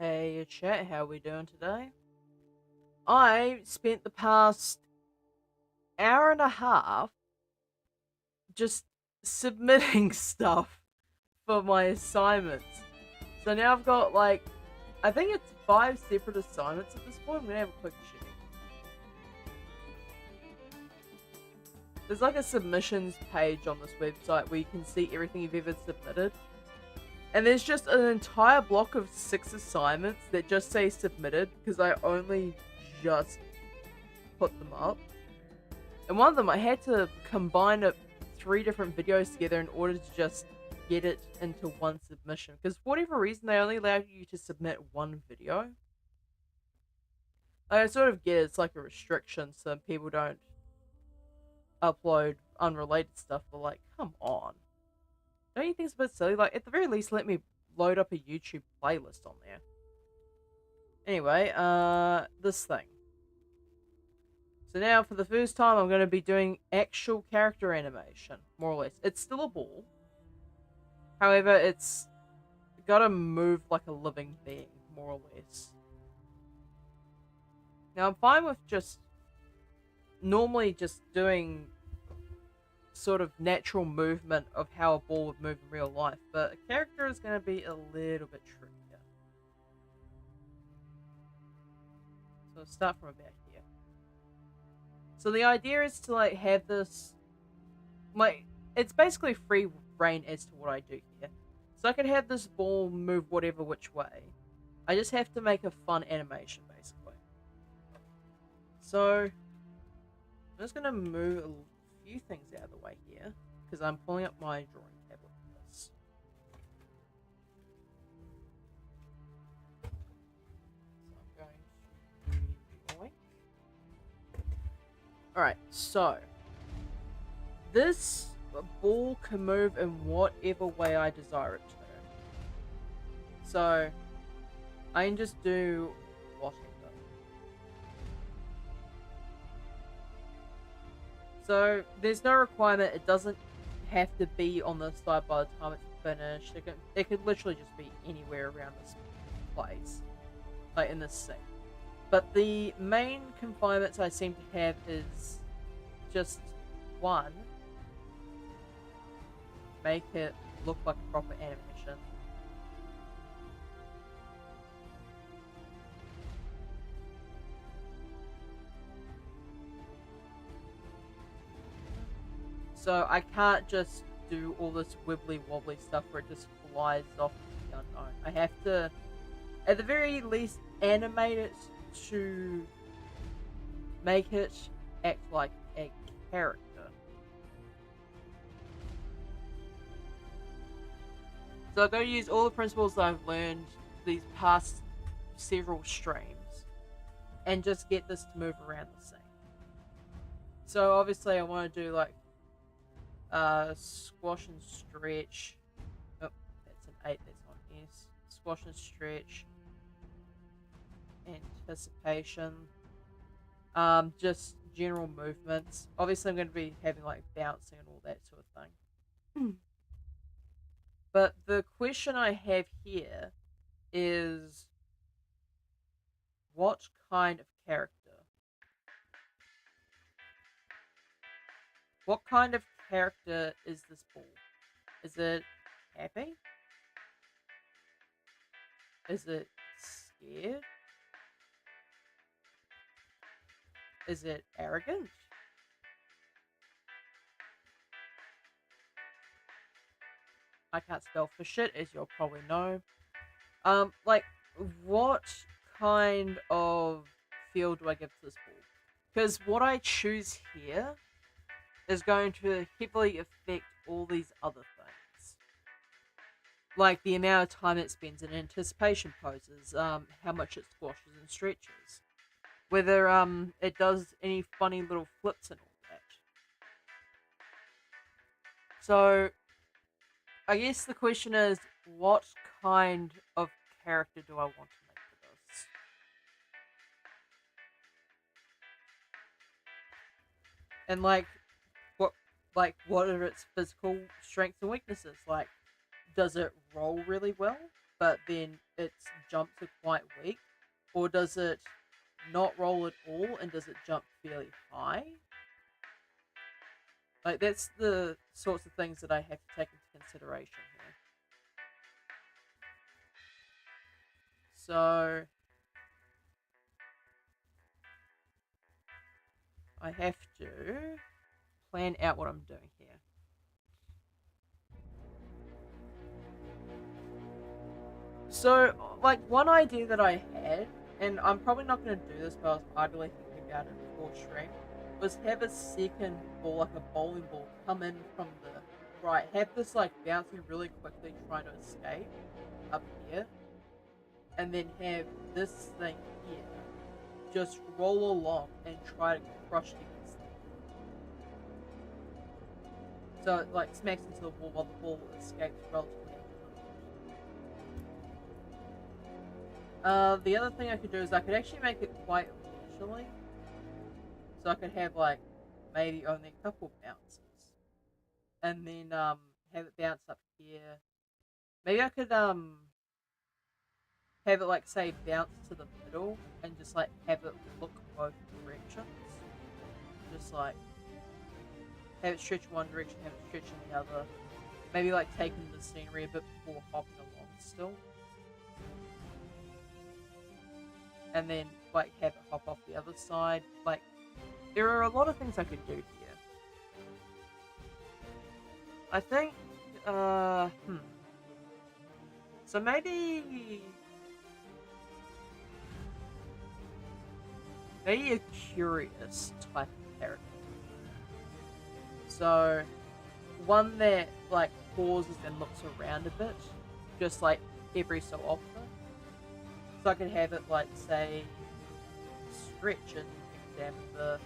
Hey chat, how we doing today? I spent the past hour and a half just submitting stuff for my assignments. So now I've got like, I think it's 5 separate assignments at this point. I'm gonna have a quick check. There's like a submissions page on this website where you can see everything you've ever submitted. And there's just an entire block of 6 assignments that just say submitted because I only just put them up. And one of them I had to combine 3 different videos together in order to just get it into one submission. Because for whatever reason they only allow you to submit one video. I sort of get it's like a restriction so people don't upload unrelated stuff, but like, come on. Don't you think it's a bit silly? Like, at the very least, let me load up a YouTube playlist on there. Anyway, this thing. So now, for the first time, I'm going to be doing actual character animation, more or less. It's still a ball. However, it's got to move like a living being, more or less. Now, I'm fine with normally just doing sort of natural movement of how a ball would move in real life, but a character is going to be a little bit trickier. So I'll start from about here. So the idea is to like have this, it's basically free reign as to what I do here. So I could have this ball move whatever which way. I just have to make a fun animation basically. So I'm just going to move a few things out of the way here because I'm pulling up my drawing tablet for this. So I'm going to join. Alright, so this ball can move in whatever way I desire it to. So I can just do whatever. So there's no requirement, it doesn't have to be on this side by the time it's finished. It could literally just be anywhere around this place, like in this scene. But the main confinements I seem to have is just one, make it look like a proper animation. So I can't just do all this wibbly wobbly stuff where it just flies off into the unknown. I have to, at the very least, animate it to make it act like a character. So I'm going to use all the principles I've learned these past several streams and just get this to move around the scene. So obviously I want to do like squash and stretch. Oh, that's an 8, that's not an S. Squash and stretch. Anticipation. Just general movements. Obviously I'm going to be having like bouncing and all that sort of thing. But the question I have here is, what kind of character? What kind of character is this ball? Is it happy? Is it scared? Is it arrogant? I can't spell for shit, as you'll probably know. Like, what kind of feel do I give to this ball? Because what I choose here is going to heavily affect all these other things. Like the amount of time it spends in anticipation poses, how much it squashes and stretches, whether it does any funny little flips and all that. So I guess the question is, what kind of character do I want to make for this? And like, what are its physical strengths and weaknesses? Like, does it roll really well? but then its jumps are quite weak? Or does it not roll at all and does it jump fairly high? Like, that's the sorts of things that I have to take into consideration here. So I have to plan out what I'm doing here. So, like, one idea that I had, and I'm probably not going to do this, but I was idly thinking about it before stream, was have a second ball, like a bowling ball, come in from the right. Have this, like, bouncing really quickly, trying to escape up here. And then have this thing here just roll along and try to crush against them. So it, like, smacks into the wall while the ball escapes relatively. The other thing I could do is I could actually make it quite leisurely. So I could have, like, maybe only a couple bounces. And then, have it bounce up here. Maybe I could, have it, like, say, bounce to the middle and just, like, have it look both directions. Just, like, have it stretch one direction, have it stretch in the other. Maybe, like, taking the scenery a bit before hopping along still. And then, like, have it hop off the other side. Like, there are a lot of things I could do here. I think, So maybe a curious type of character. So, one that, like, pauses and looks around a bit, just, like, every so often. So I could have it, like, say, stretch and examine the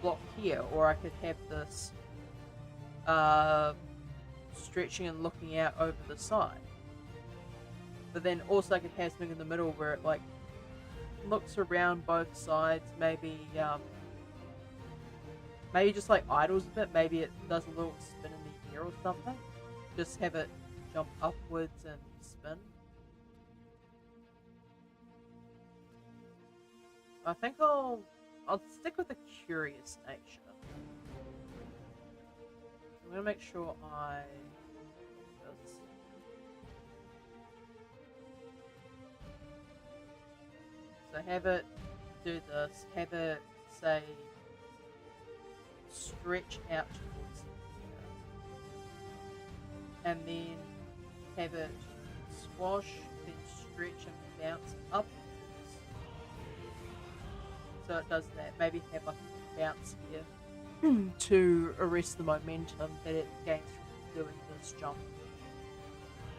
block here, or I could have this stretching and looking out over the side. But then also I could have something in the middle where it, like, looks around both sides, maybe just, like, idles a bit, maybe it does a little spin in the air or something. Just have it jump upwards and spin. I think I'll stick with the curious nature. I'm gonna make sure I do this. So have it do this, have it say stretch out towards here, and then have it squash, then stretch and bounce upwards. So it does that. Maybe have like a bounce here to arrest the momentum that it gains from doing this jump.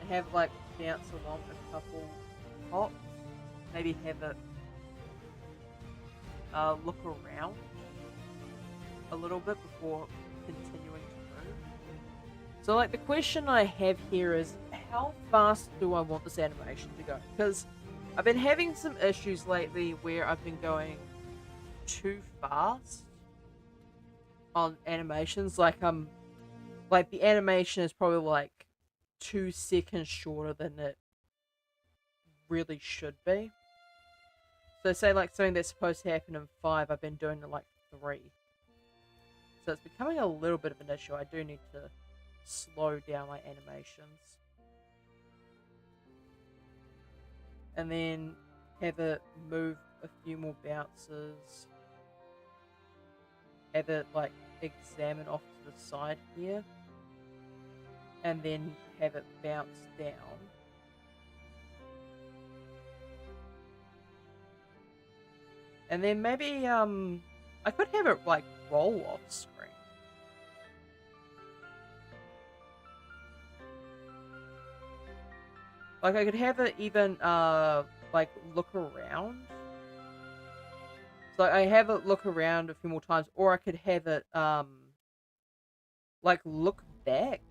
And have like bounce along a couple hops. Maybe have it look around a little bit before continuing to move. So, like, the question I have here is, how fast do I want this animation to go? Because I've been having some issues lately where I've been going too fast on animations. Like the animation is probably like 2 seconds shorter than it really should be. So say like something that's supposed to happen in 5, I've been doing it like 3. So it's becoming a little bit of an issue. I do need to slow down my animations. And then have it move a few more bounces. Have it like examine off to the side here. And then have it bounce down. And then maybe I could have it like roll off screen. Like I could have it even like look around. So I have it look around a few more times, or I could have it like look back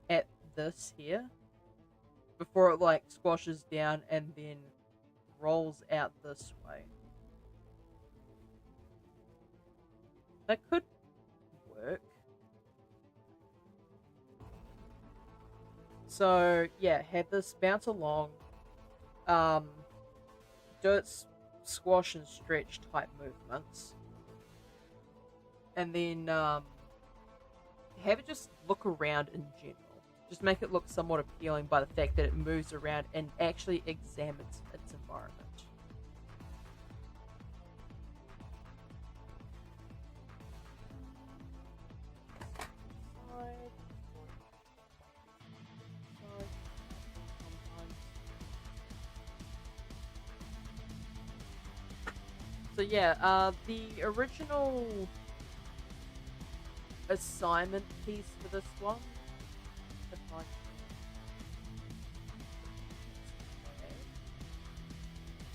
at this here before it like squashes down and then rolls out this way. That could work. So yeah, have this bounce along, um, do its squash and stretch type movements, and then have it just look around in general. Just make it look somewhat appealing by the fact that it moves around and actually examines its environment. So yeah, the original assignment piece for this one. If I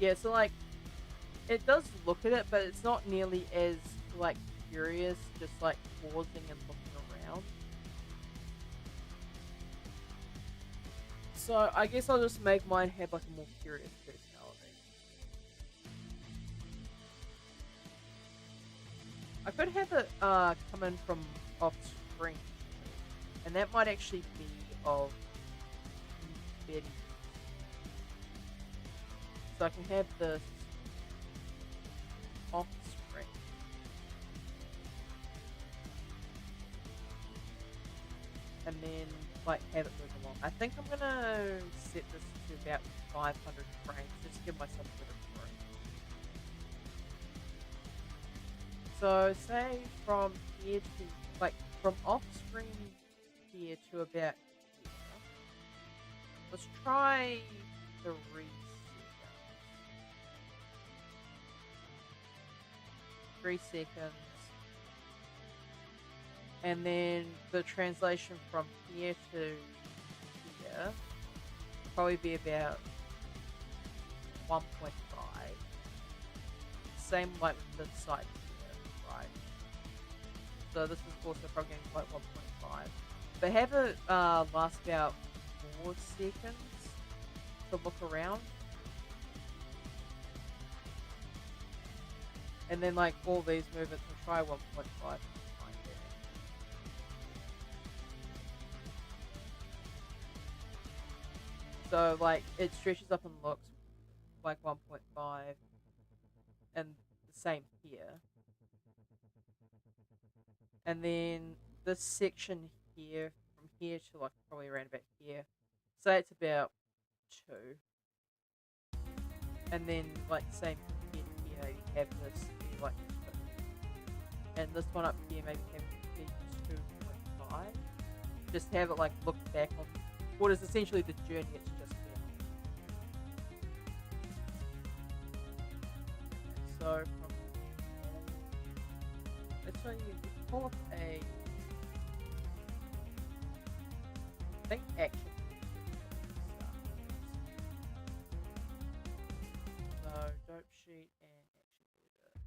Yeah, so like it does look at it, but it's not nearly as like curious, just like pausing and looking around. So I guess I'll just make mine have like a more curious personality. I could have it come in from off screen, and that might actually be of Betty. So I can have this off screen. And then like have it move along. I think I'm gonna set this to about 500 frames just to give myself a bit of room. So say from here to like from off screen here to about here. Let's try 3 seconds. 3 seconds. And then the translation from here to here will probably be about 1.5. Same like with this side here, right? So this is also probably going to be like 1.5. But have it last about 4 seconds to look around. And then like all these movements, we'll try 1.5. So like it stretches up and looks like 1.5, and the same here. And then this section here, from here to like probably around about here, say it's about 2. And then like same from here to here, maybe have this be like 2. And this one up here maybe have it be 2.5. Just have it like look back on what is essentially the journey it's just been on. So from let's say you pull up a think action. So dope sheet and action editor.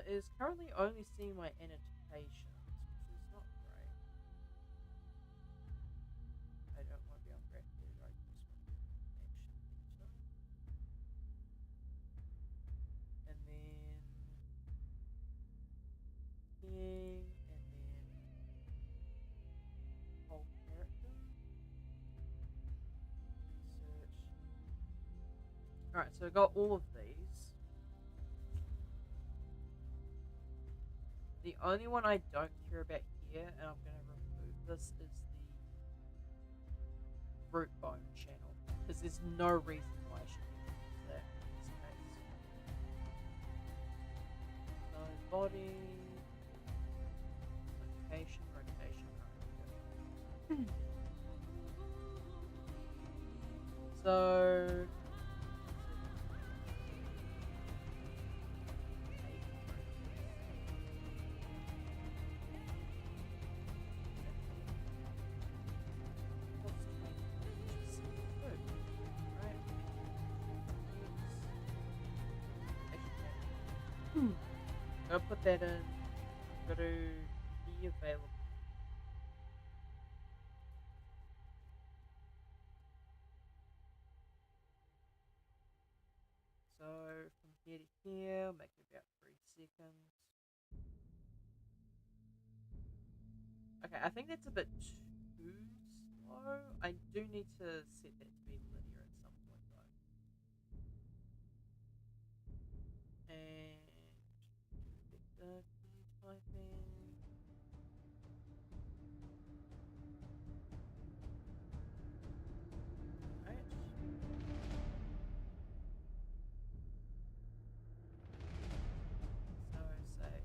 Is currently only seeing my annotations, which is not great. I don't want to be on graph editor, I just want to be on action editor. And then king, and then whole character. Insert. Alright, so I got all of these. The only one I don't care about here, and I'm going to remove this, is the root bone channel. Because there's no reason why I should use that in this case. So body, rotation, rotation, rotation. So I'll put that in. I'm going to be available. So from here to here, make it about 3 seconds. Okay, I think that's a bit too slow. I do need to set that to be linear at some point though. And vector key typing. Right. So say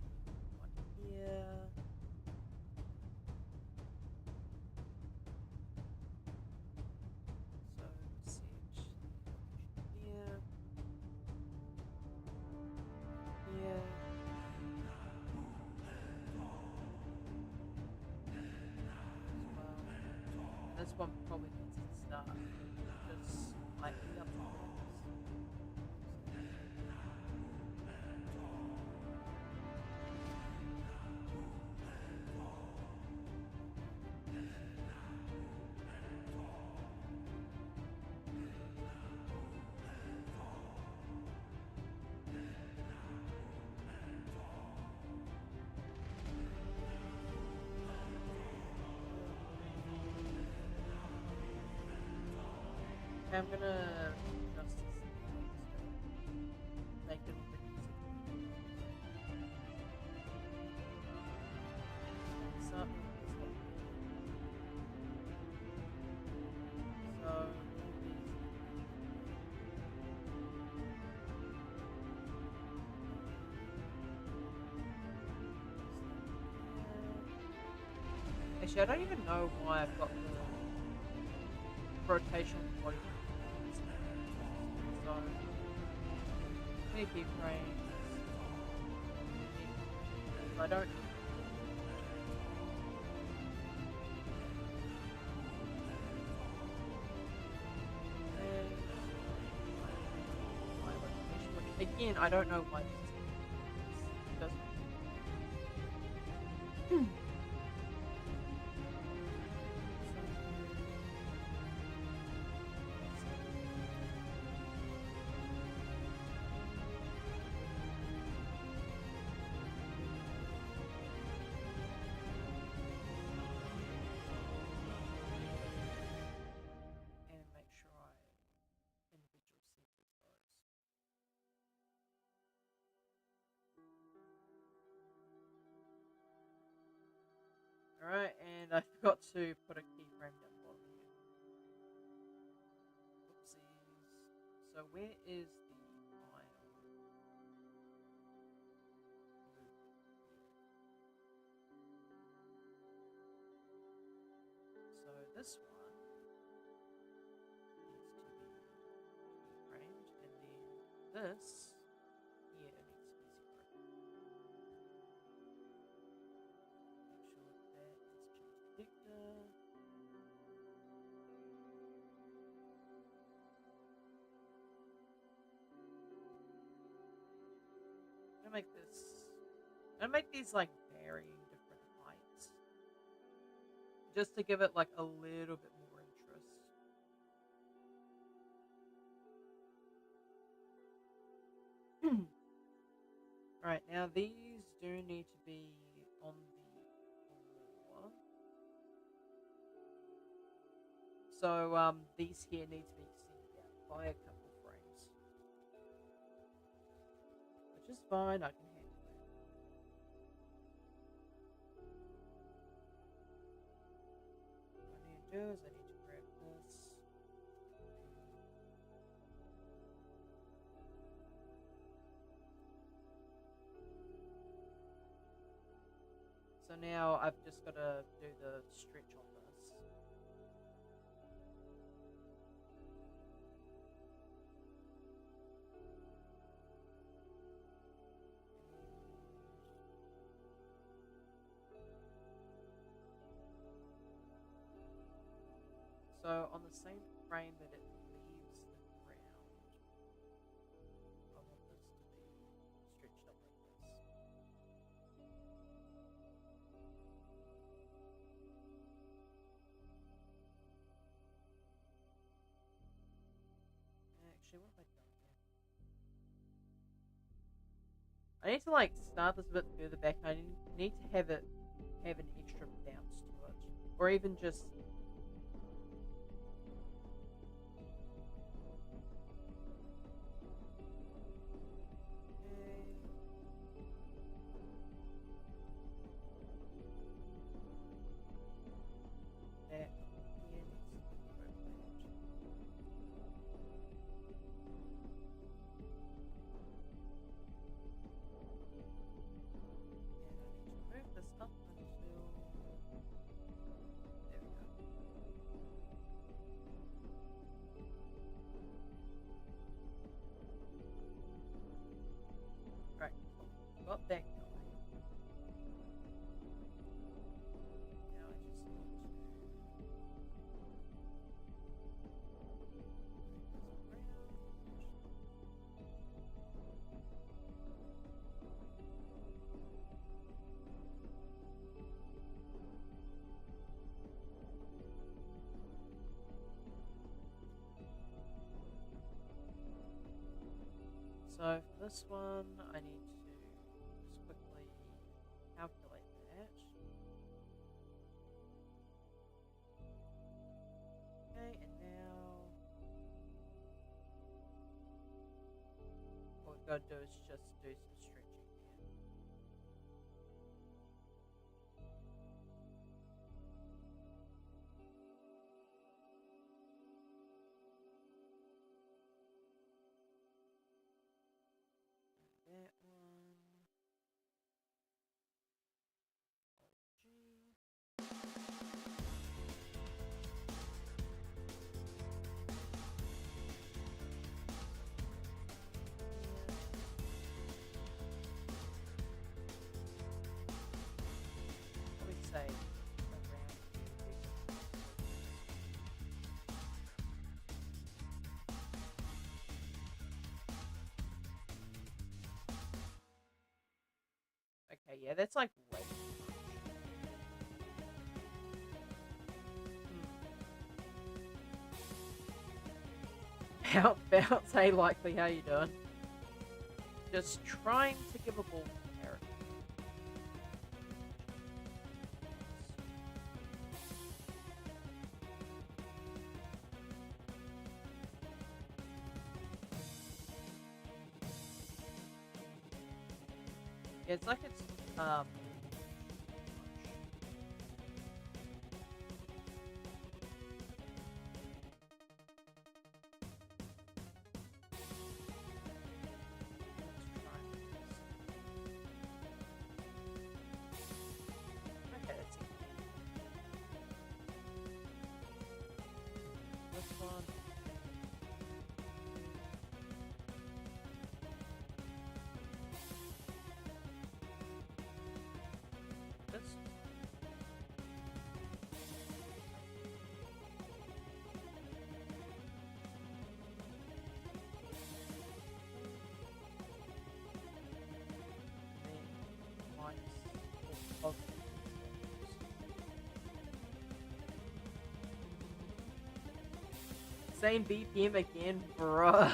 one here. So CH here. Here. This one probably needs to start just slightly upwards. I'm gonna just make it a bit easier. So, so actually, I don't even know why I've got the rotation body. So, many keyframes. I don't. Again, I don't know why this doesn't. And make sure I individual sequence those. Alright, and I forgot to put a keyframe down the bottom here. Oopsies. So where is the file? So this one needs to be keyframed, and then this here needs to be zero. Make sure that it's changed to vector. I'm gonna make these like varying different heights, just to give it like a little bit more interest. Alright, now these do need to be on the floor. So these here need to be extended out by a couple frames. Which is fine, I can handle that. What I need to do is I need to grab this. So now I've just got to do the stretch on this. So on the same frame that it leaves the ground, I want this to be stretched up like this. Actually, what have I done here? I need to like start this a bit further back. I need to have it have an extra bounce to it, or even just. That here needs to be appropriate. And I need to move this up until. There we go. Right, cool. Got that going. Now I just need to move this around. So for this one, I need to just quickly calculate that. Okay, and now what we've got to do is just do some stretching here. That one. G. I would say around 2 feet. Okay, yeah, that's like way too much. Bounce, hey, likely, how you doing? Just trying to give a ball character. Yeah, it's like it's let's try this. Okay, let's see. This one. This. Then minus all of these. Same BPM again, bruh.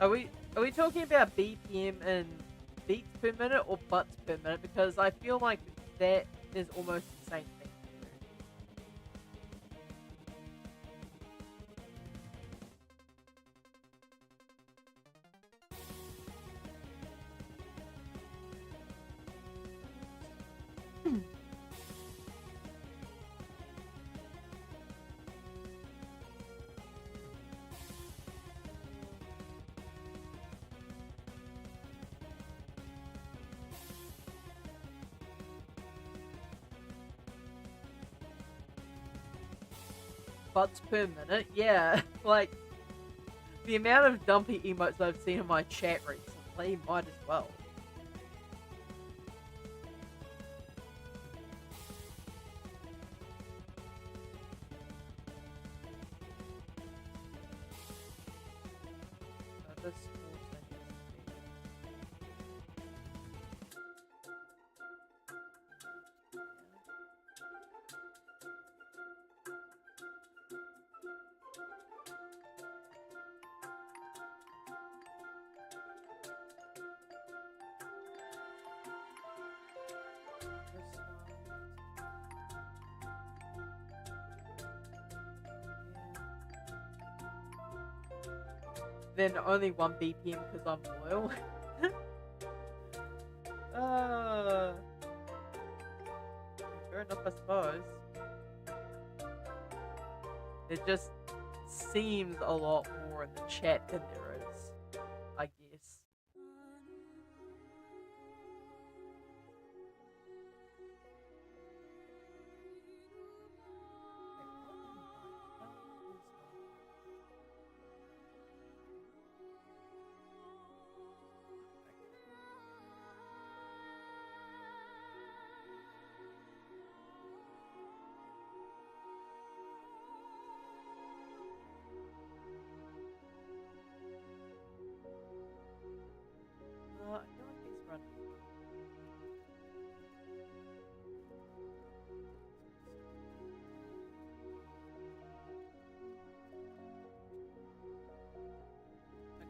Are we talking about BPM in beats per minute or butts per minute? Because I feel like that is almost the same thing. Butts per minute, yeah. Like the amount of dumpy emotes I've seen in my chat recently, might as well. This also needs to be then only 1 BPM because I'm loyal. uh, fair enough, I suppose. It just seems a lot more in the chat than there is, I guess. I feel like he's running.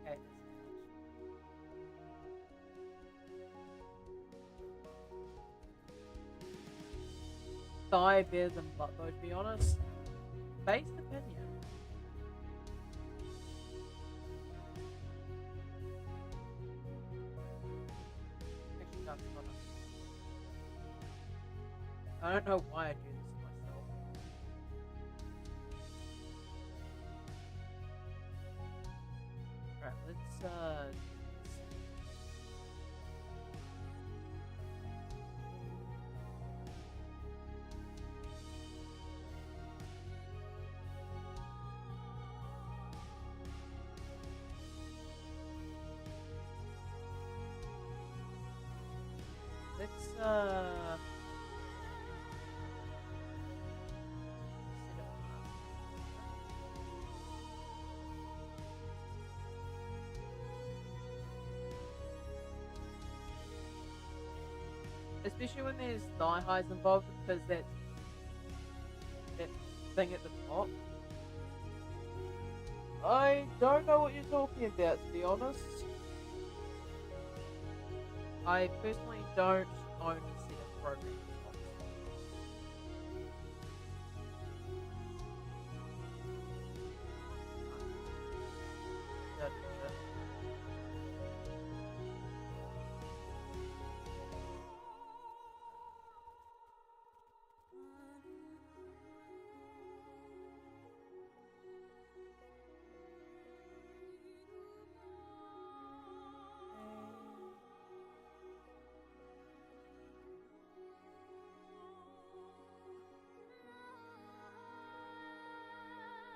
Okay, thigh better than butt though, to be honest. Based opinion. Actually, no, it's not. I don't know why I do this to myself. Right, let's do this. Let's set it up. Especially when there's thigh highs involved, because that thing at the top. I don't know what you're talking about, to be honest. I personally don't own a set of programming boxes.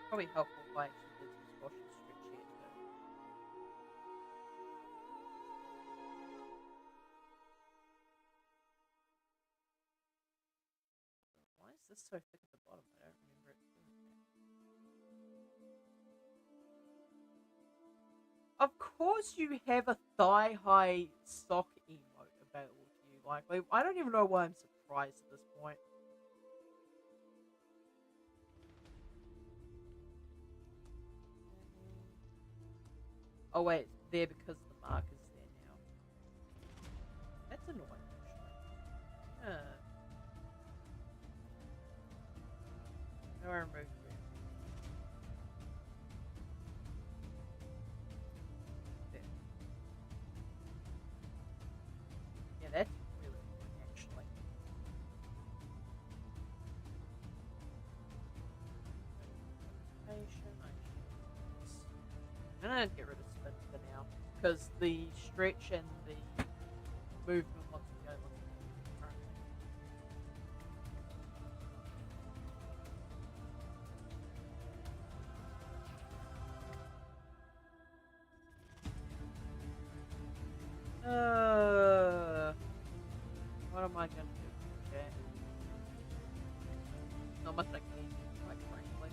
Probably helpful if I actually did some squash and stretch here too. Why is this so thick at the bottom? I don't remember it doing that. Of course you have a thigh-high sock emote available to you. Like, I don't even know why I'm surprised at this point. Oh wait, it's there because the marker's there now. That's annoying, actually. Now I removed it. There. Yeah, that's really annoying, actually. I'm gonna get rid of spin for now, because the stretch and the movement wants to go currently. What am I gonna do? Okay. Not much I can do, quite frankly.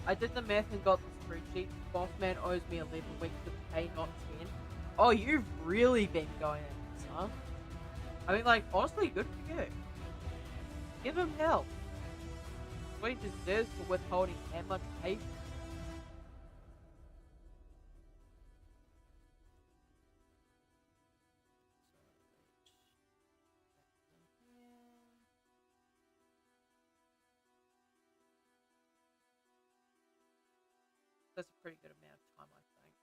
I did the math and got the spreadsheet. Boss man owes me 11 weeks of pay, not 10. Oh, you've really been going at this, huh? I mean, like, honestly, good for you. Give him hell. That's what he deserves for withholding that much pay. That's a pretty good amount of time, I think.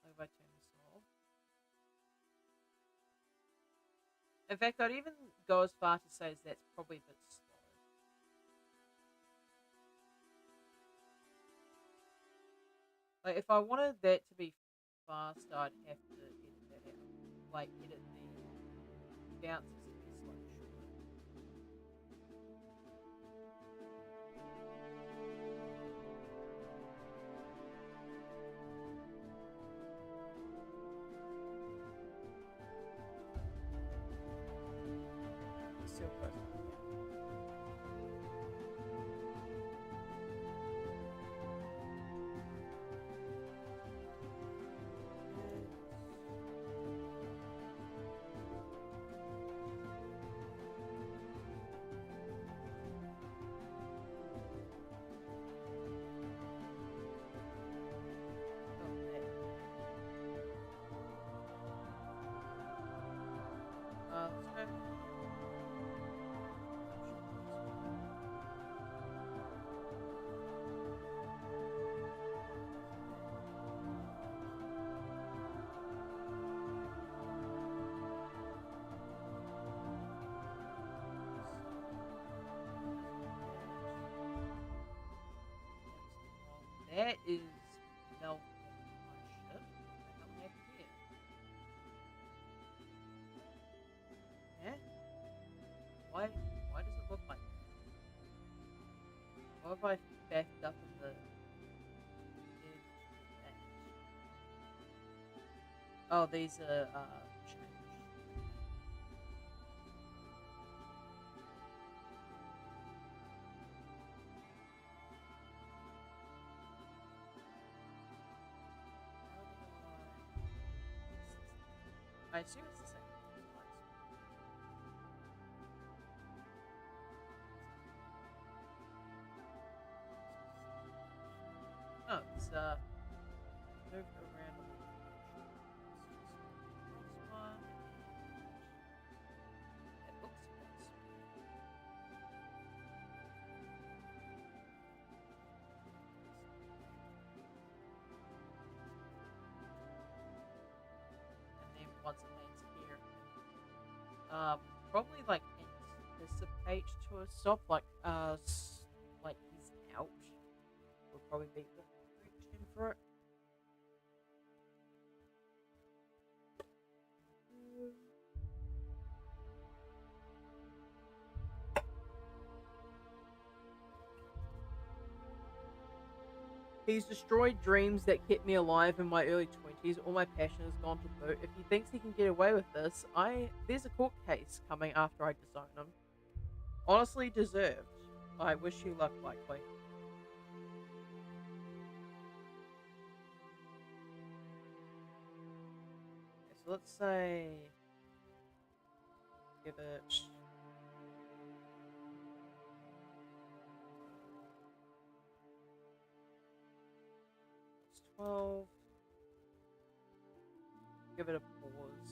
Like if I turn this off. In fact, I'd even go as far to say as that's probably a bit slow. Like if I wanted that to be fast, I'd have to edit that out. Like edit the bounces to be slightly shorter. Still close. Let's go. That is melting my ship. What the hell happened here? Yeah? Why does it look like that? What have I backed up in the Oh, these are changed. I assume it's the same. Oh, it's moved around a little bit. This one. It looks about and then once it lands here, probably like anticipate to a stop, like like he's out. Will probably be the direction for it. He's destroyed dreams that kept me alive in my early 20s. All my passion has gone to boot. If he thinks he can get away with this, there's a court case coming after I disown him. Honestly deserved. I wish you luck, likely. Okay, so let's say give it 12. Give it a pause.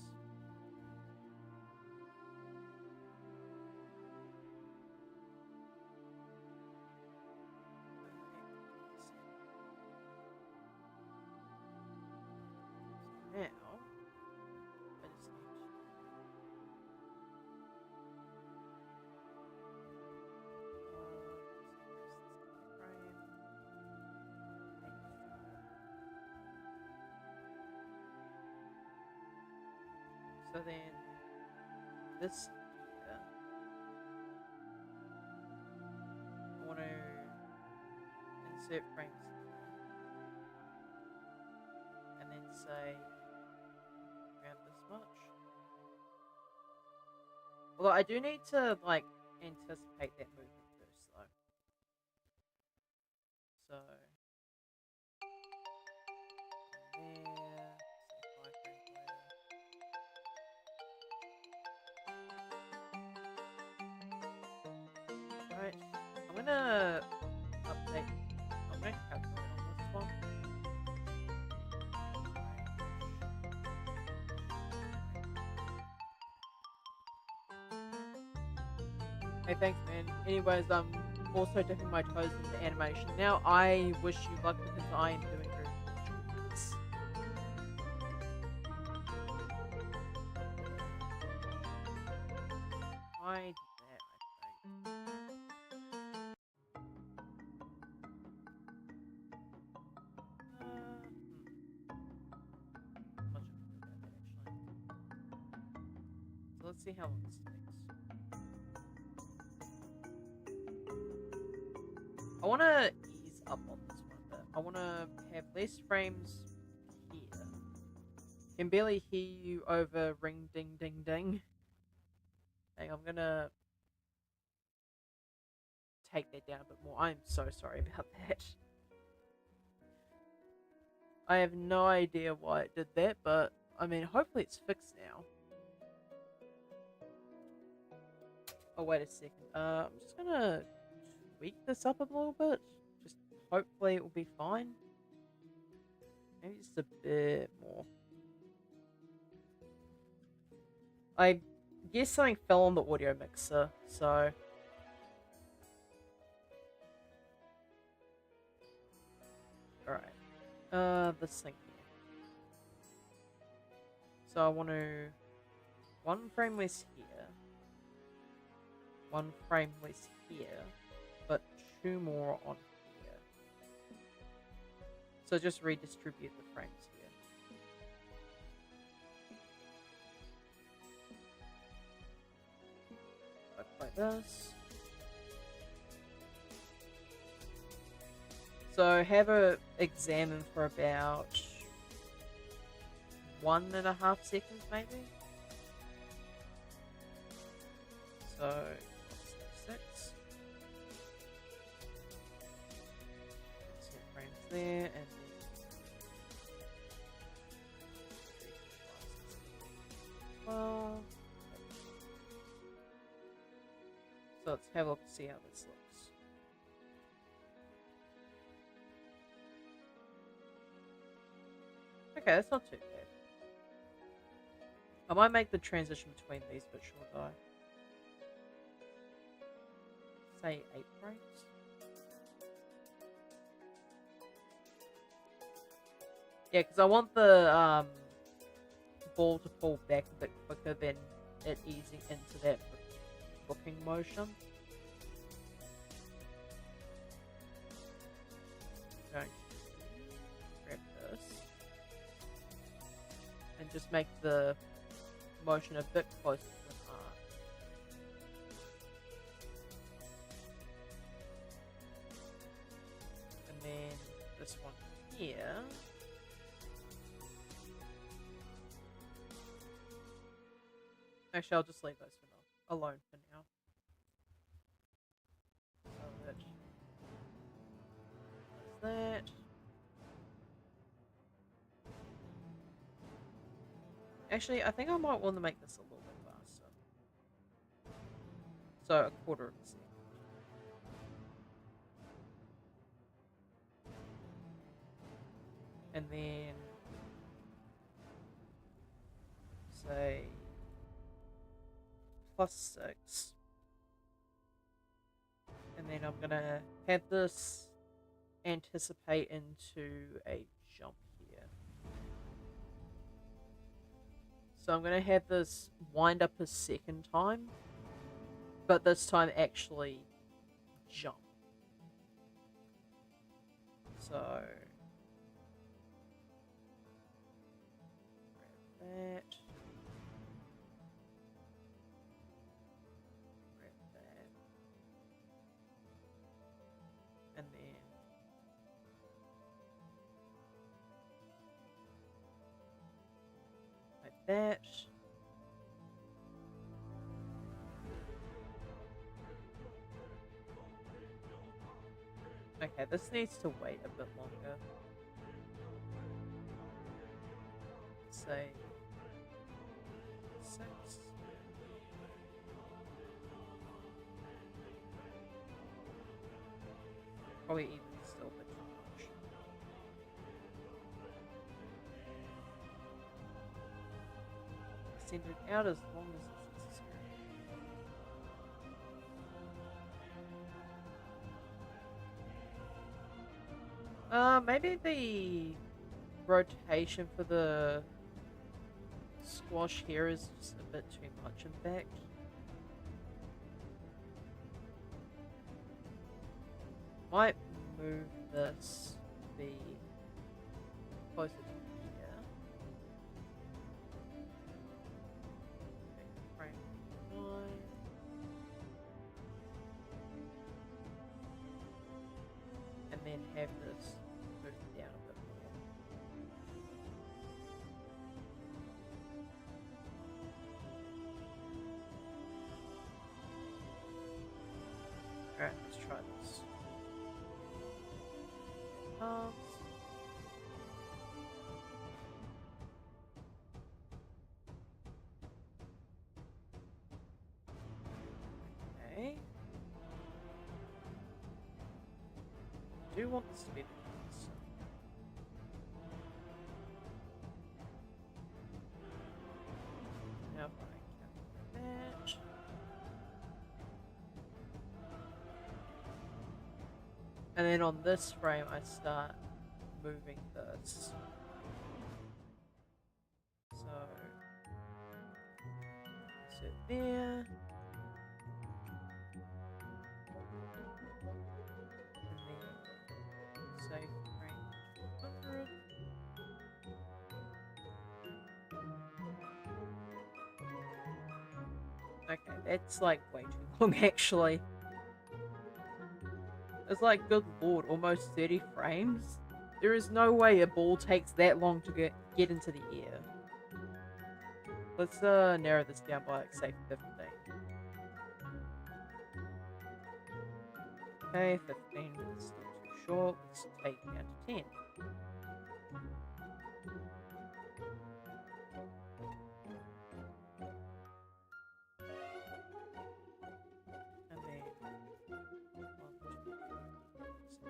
So now, I just need to so then this here, I want to insert frames and then say around this much. Although I do need to like anticipate that movement first though. gonna update. I'm gonna calculate on this one. Hey, thanks, man. Anyways, I'm also dipping my toes into animation now. I wish you luck because I am doing very good. I did that, I think. Not sure about that actually. So let's see how long this takes. I want to ease up on this one a bit. I want to have less frames here. Can barely hear you over ring ding ding ding. Dang, I'm gonna take that down a bit more. I'm so sorry about that. I have no idea why it did that, but I mean, hopefully it's fixed now. Oh, wait a second. I'm just gonna tweak this up a little bit. Just hopefully it will be fine. Maybe just a bit more. I guess something fell on the audio mixer, so... Alright. This thing here. So I want to... one frame less here. One frame less here. But two more on here. So just redistribute the frames here. Like this. So have a examine for about 1.5 seconds maybe. So 6. Set frames there and then well. So let's have a look to see how this looks. Okay, that's not too bad. I might make the transition between these a bit short though. Say 8 frames. Yeah, because I want the ball to pull back a bit quicker than it easing into that booking motion. Going to grab this and just make the motion a bit closer to an arc. And then this one here. Actually, I'll just leave those for now, alone for now. So that. That. Actually, I think I might want to make this a little bit faster. So, 1/4 of a second. And then, say, +6. And then I'm gonna have this anticipate into a jump here. So I'm gonna have this wind up a second time, but this time actually jump. So grab that. And then like that. Okay, this needs to wait a bit longer. Say 6. Probably even still a bit too much. Extend it out as long as it's necessary. Maybe the rotation for the squash here is just a bit too much, in fact. Might move this to be closer to here. Okay, frame 9. And then have this move down a bit more. Alright, let's try this. Okay. I do want this to be the case. Now if I calculate that. And then on this frame, I start moving this. So, sit there. And then, say, frame 200. Okay, that's like way too long, actually. It's like, good lord, almost 30 frames? There is no way a ball takes that long to get into the air. Let's narrow this down by, like, say, 15. Okay, 15 is still too short. Let's take it down to 10. And then 1, 2, 3, 4, 5, 6, 7.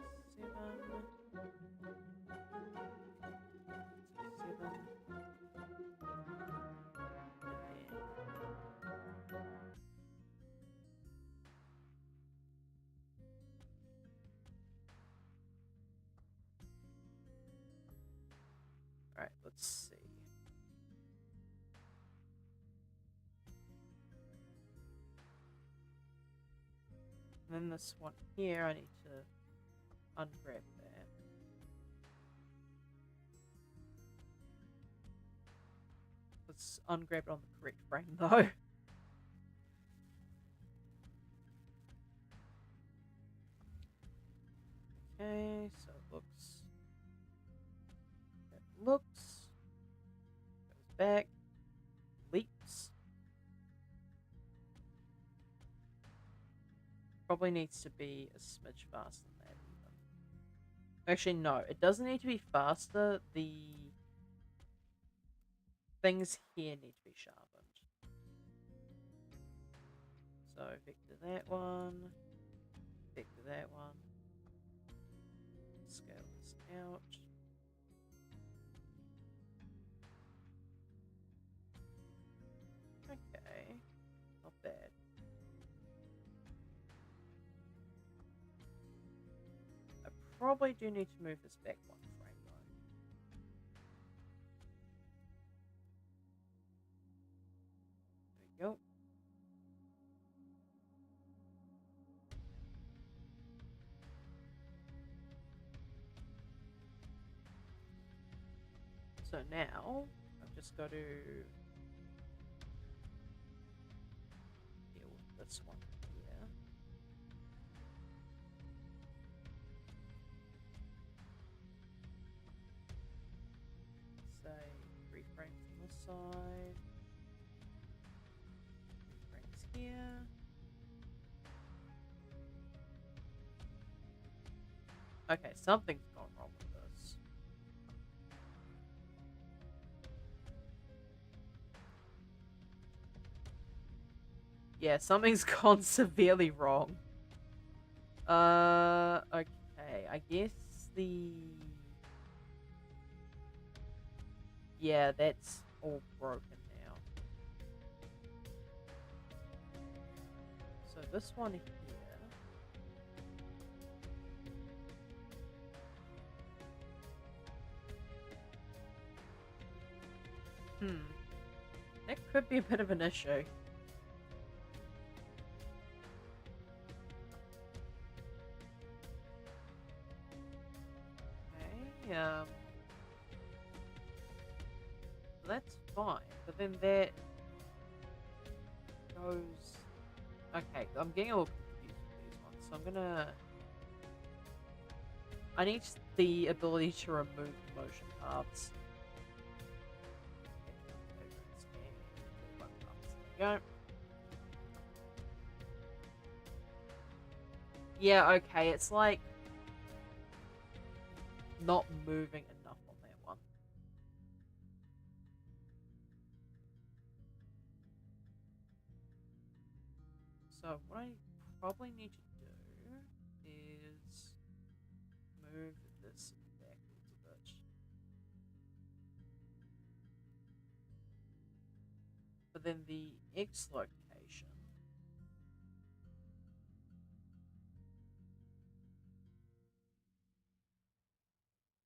Alright, let's see. And then this one here, I need to ungrab that. Let's ungrab it on the correct frame though. Okay, so it looks. That looks. Goes back. Leaps. Probably needs to be a smidge faster than that even. Actually, no, it doesn't need to be faster. The things here need to be sharpened. So vector that one. Vector that one. Scale this out. Okay, not bad. I probably do need to move this back one frame though. There we go. So now, I've just got to deal with this one here. Say 3 frames on this side, 3 frames here. Okay, something's gone wrong with this. Yeah, something's gone severely wrong. Okay. I guess the... Yeah, that's all broken now. So this one here... That could be a bit of an issue. Okay, that's fine, but then that goes... Okay, I'm getting a little confused with these ones, so I'm gonna... I need the ability to remove motion paths. There you go. Yeah, okay, it's like not moving enough on that one. So what I probably need to do is move this backwards a bit. But then the X location,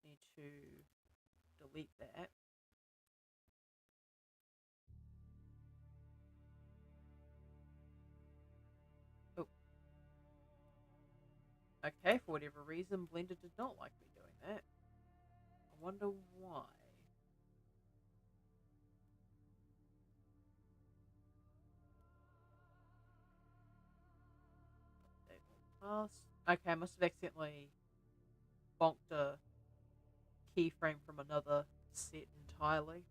need to delete that. Oh. Okay, for whatever reason, Blender did not like me doing that. I wonder why. Okay, I must have accidentally bonked a keyframe from another set entirely.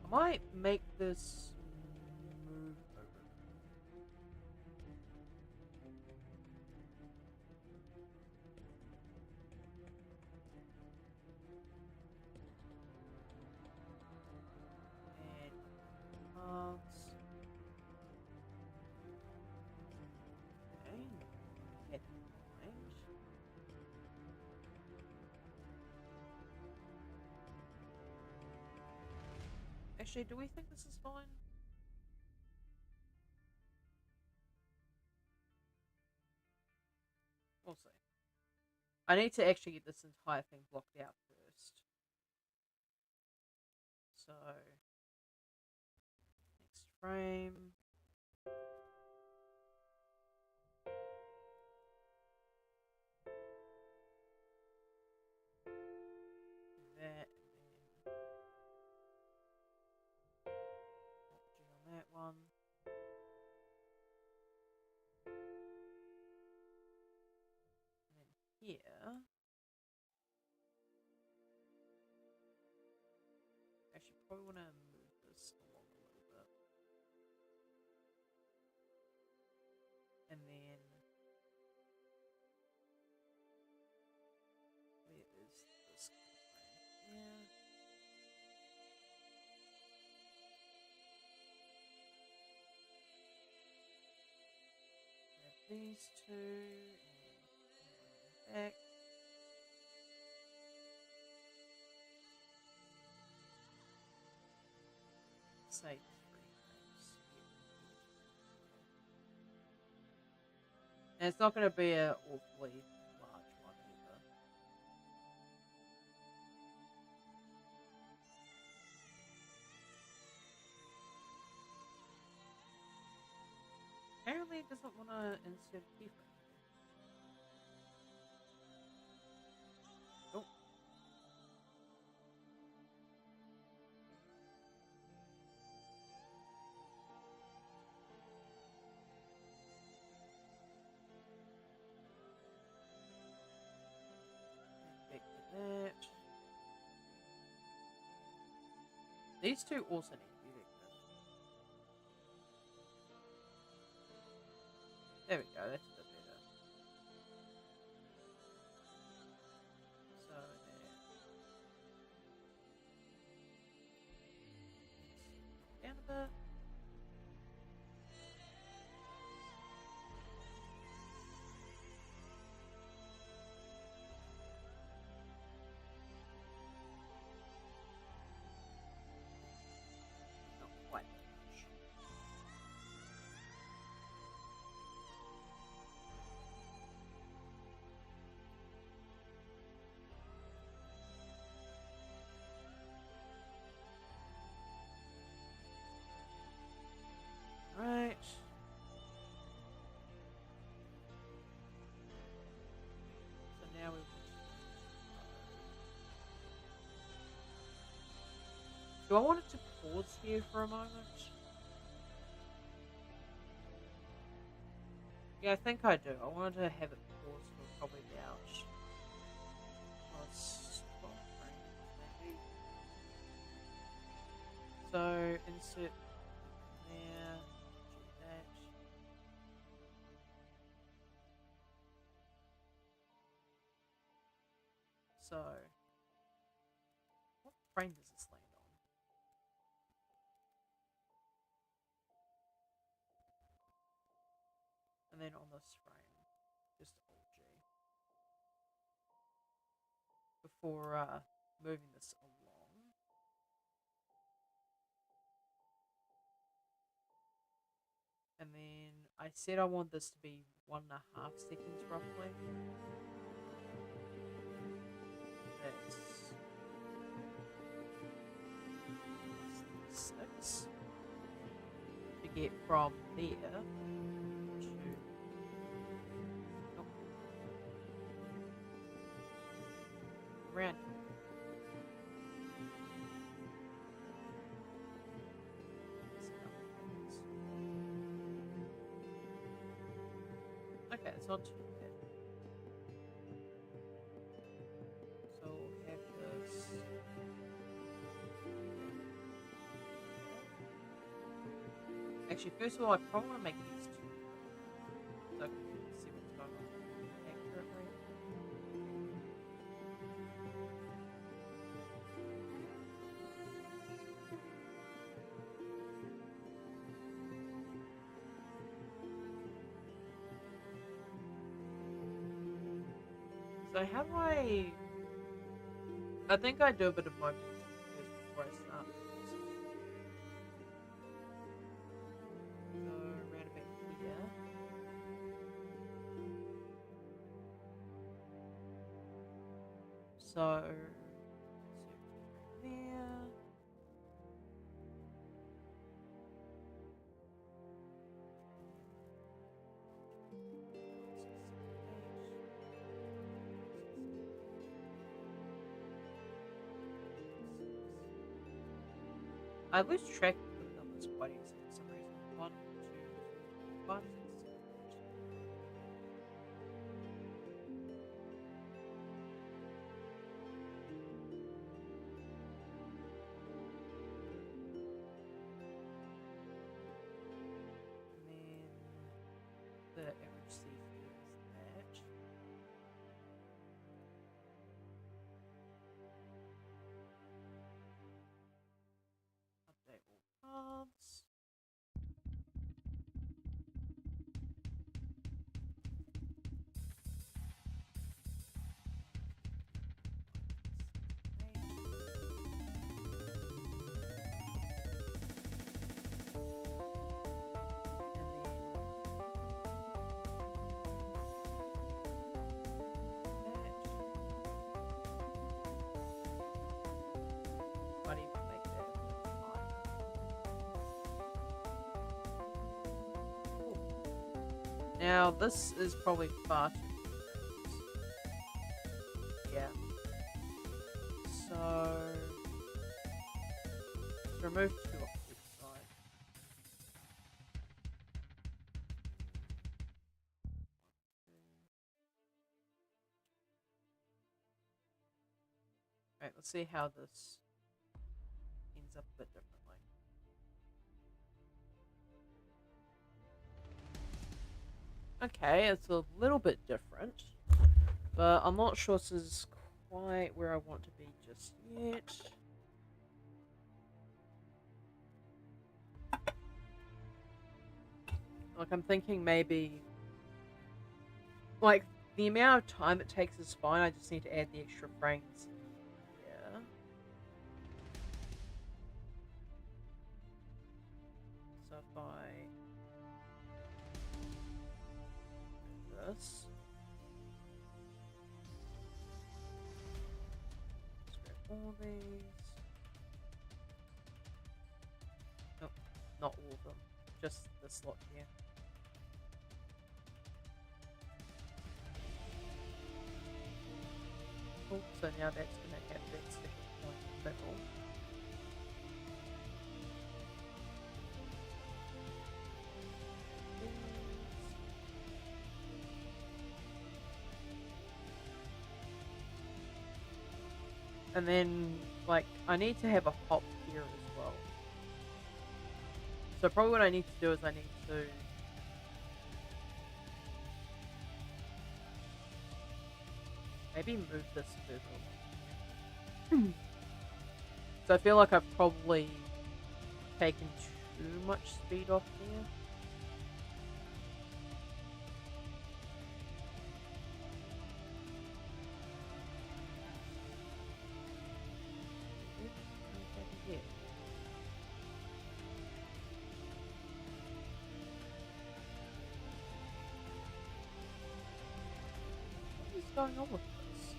I might make this move over. And paths. Okay, head in mind. Actually, do we think this is fine? We'll see. I need to actually get this entire thing blocked out first. So, next frame. That, and then on that one. And then here. Actually, probably want to move this along a little bit. And then where is this frame? Yeah. Grab these two and back. Say 3 frames. And it's not going to be an awfully large one either. Apparently it doesn't want to insert a keyframe. Oh. Back to that. These two also need to be vectored. There we go, that's a bit better. So there. Down a bit. Not quite that much. Right. So now we do I want it to pause here for a moment? Yeah, I think I do. I wanted to have it pause for probably about plus 12 frames, maybe. So insert there, do that. So what frame does this land on? And then on this frame, just Alt G. Before moving this along. And then I said I want this to be 1.5 seconds roughly. That's 6. To get from there to around here. Okay, it's not too bad. So we'll have this. Actually, first of all, I probably want to make these 2 so I can see what's going on accurately. So how do I think I do a bit of momentum first before I start this. So around about here. So there. I lose track of the numbers quite easily for some reason. 1, 2, 3, 4, 5, 6, 7, 8. And then the average C here is that. Update all paths. Might even make that a bit higher. Cool. Now this is probably far too fast. Yeah. So let's remove 2 off each side. Alright, let's see how this ends up a bit differently. Okay, it's a little bit different, but I'm not sure this is quite where I want to be just yet. Like, I'm thinking maybe, like, the amount of time it takes is fine, I just need to add the extra frames here. So if I do this, let's grab all these. Nope, not all of them, just the slot here. Oh, so now that's going to have that sticky point in the middle. And then, like, I need to have a hop here as well. So probably what I need to do is I need to maybe move this further along. So I feel like I've probably taken too much speed off here. What is going on with this?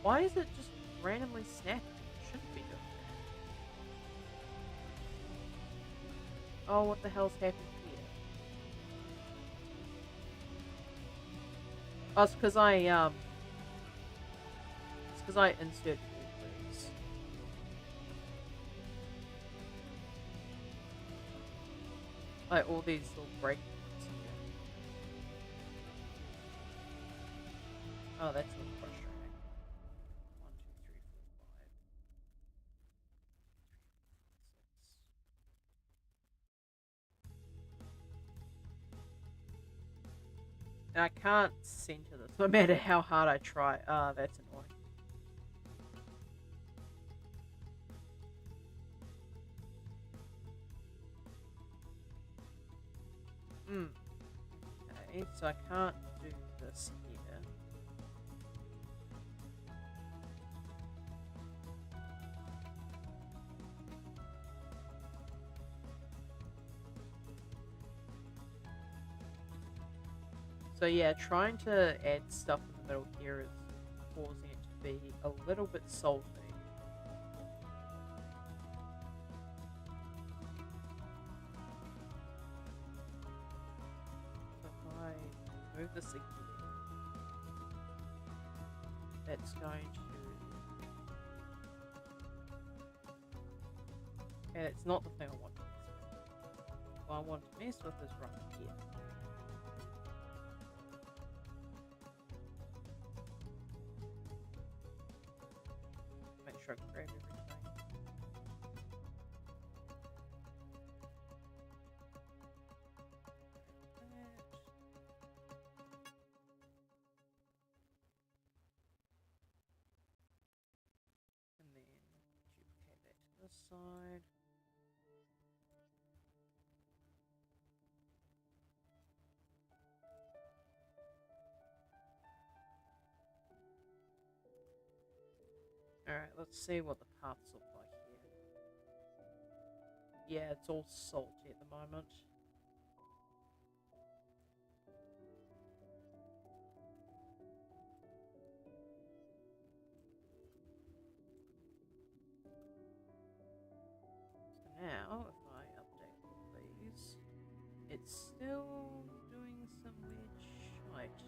Why is it just randomly snapping? It shouldn't be doing that. Oh, what the hell's happened here? Oh, it's because I inserted all these. Like all these little breakpoints here. Oh, that's a little frustrating. 1, 2, 3, 4, 5. And I can't center this, no matter how hard I try. Ah, that's annoying. Okay, so I can't do this here. So yeah, trying to add stuff in the middle here is causing it to be a little bit salty. So if I move this again, that's going to... Okay, that's not the thing I want to mess with. What I want to mess with is right here. Make sure I grab everything. And then duplicate that to this side. Alright, let's see what the paths look like here. Yeah, it's all salty at the moment. So now, if I update all these, it's still doing some weird shite.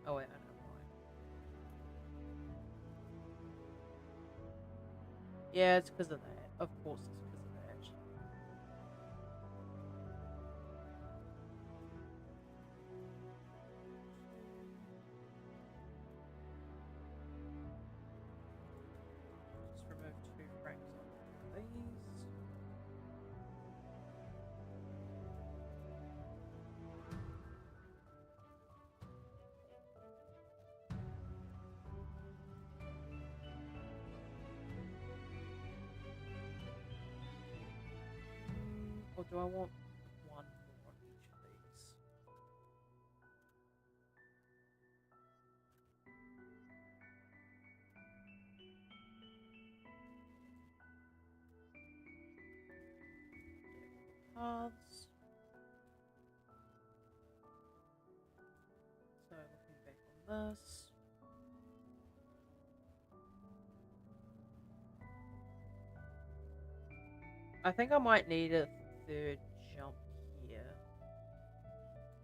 Oh wait, I know why. Yeah, it's because of that. Of course it's because of that. Just remove 2 frames off of these. do I want one more of each of these? Paths. So looking back on this. I think I might need a third jump here.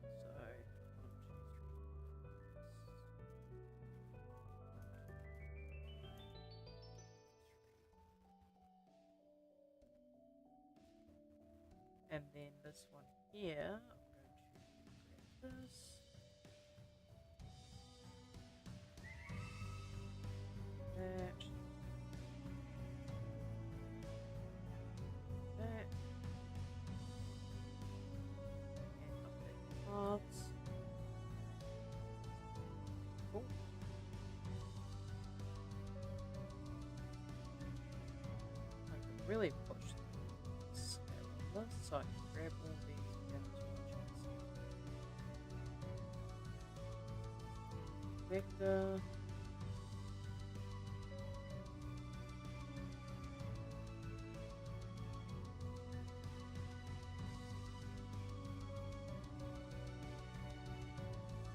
So, 1, 2, 3. And then this one here, I'm going to grab this. That. That. And update paths. Cool. I can really push the scale on this, so I can grab all these down to vector.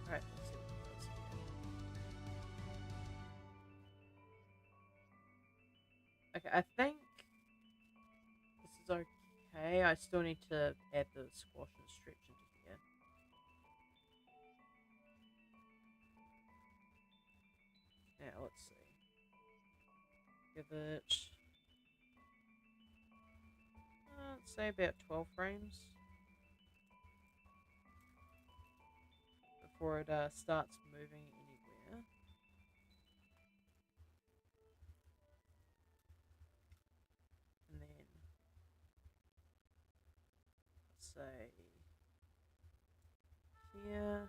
Alright, let's see what it does here. Okay, I think this is okay. I still need to add the squash and stretch into here. Now, let's see. Give it, let's say about 12 frames before it starts moving anywhere. And then, let's say here.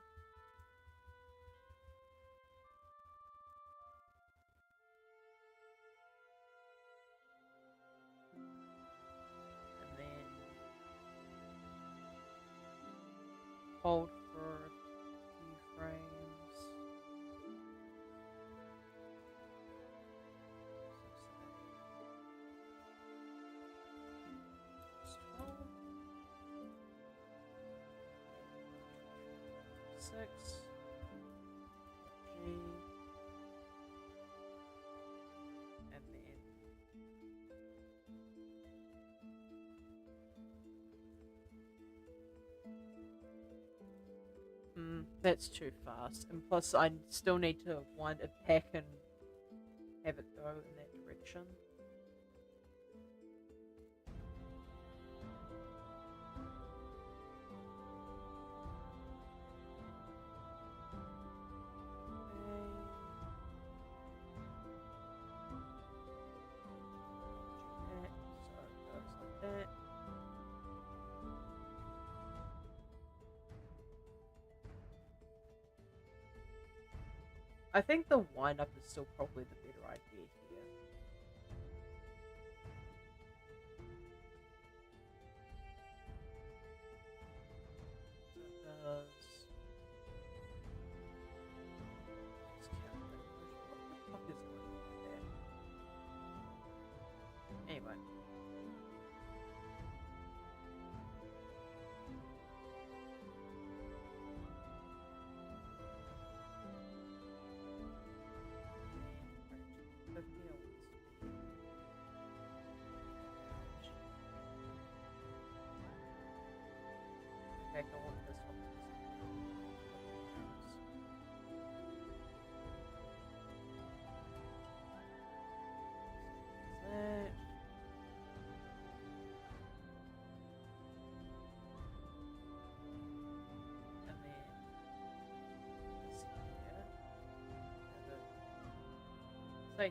And then hold for a few frames. So say 12. 6. G. And then that's too fast. And plus I still need to wind it back and have it go in that direction. I think the wind-up is still probably the better idea here. So it does... Let's count that. What the fuck is going on there? Anyway. In fact, I want this one. That. And then this here. Say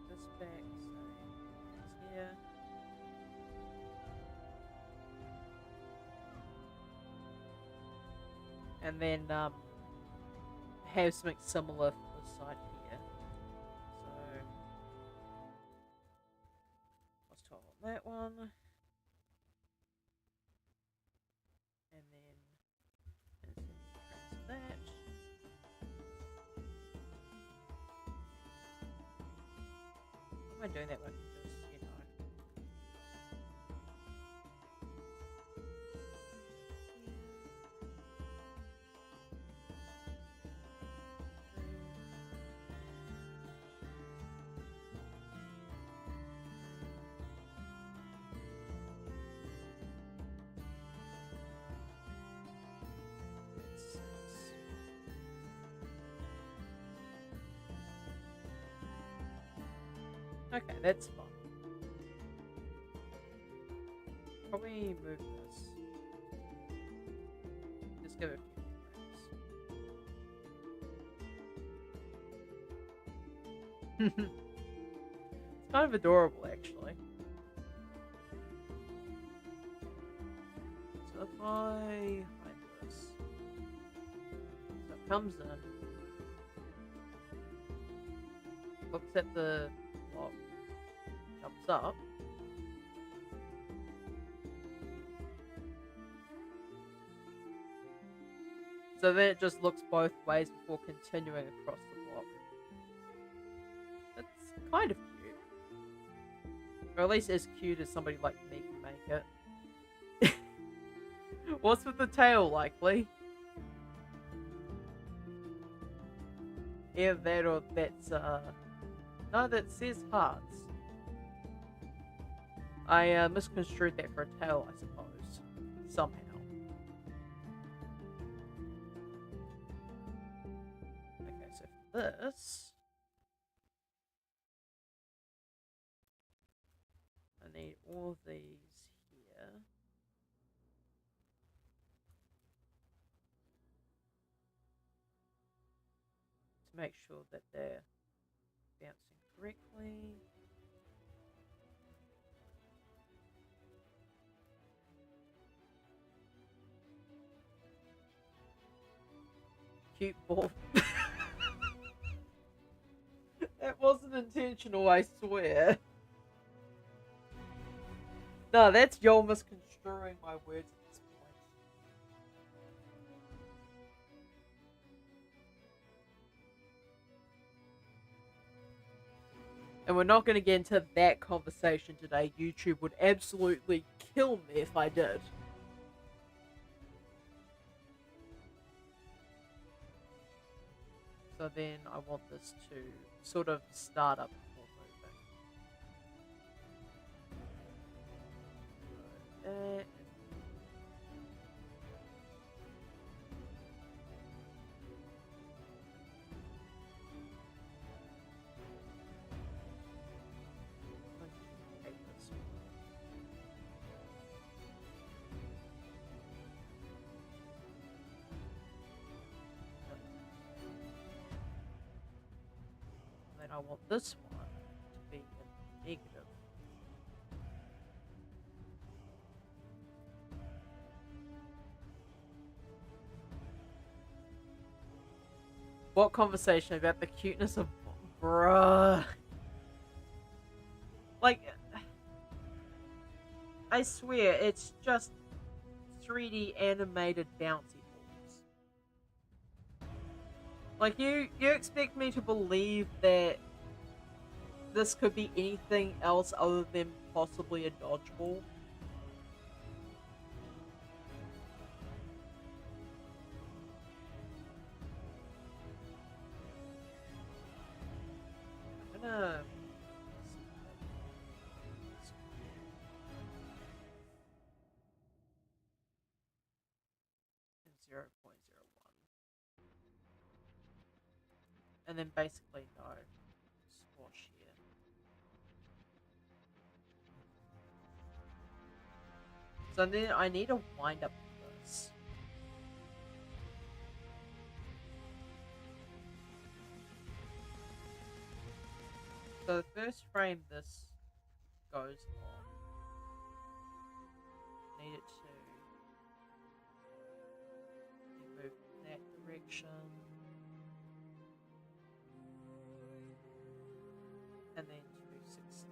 this back, so it's here. And then have something similar for this side here. So let's talk on that one. And then that. Why am I doing that one? Just, you know. Okay, that's fine. Probably move this. Just give it a few frames. It's kind of adorable, actually. So if I hide this, so it comes in, looks at the block, jumps up. So then it just looks both ways before continuing across the block. That's kind of cute. Or at least as cute as somebody like me can make it. What's with the tail, likely? Either that or that's, no, that says hearts. I misconstrued that for a tail, I suppose. Somehow. Okay, so for this, I need all of these here. To make sure that they're bouncing correctly. Cute ball. That wasn't intentional, I swear. No, that's y'all misconstruing my words at this point. And we're not going to get into that conversation today. YouTube would absolutely kill me if I did. So then I want this to sort of start up before moving. I want this one to be a negative. What conversation about the cuteness of bruh? Like, I swear, it's just 3D animated bouncy balls. Like, you expect me to believe that this could be anything else other than possibly a dodgeball? I'm gonna... 0.01. And then basically no squash here. So then I need to wind up this. So the first frame this goes on. Need it to move in that direction. And then 216.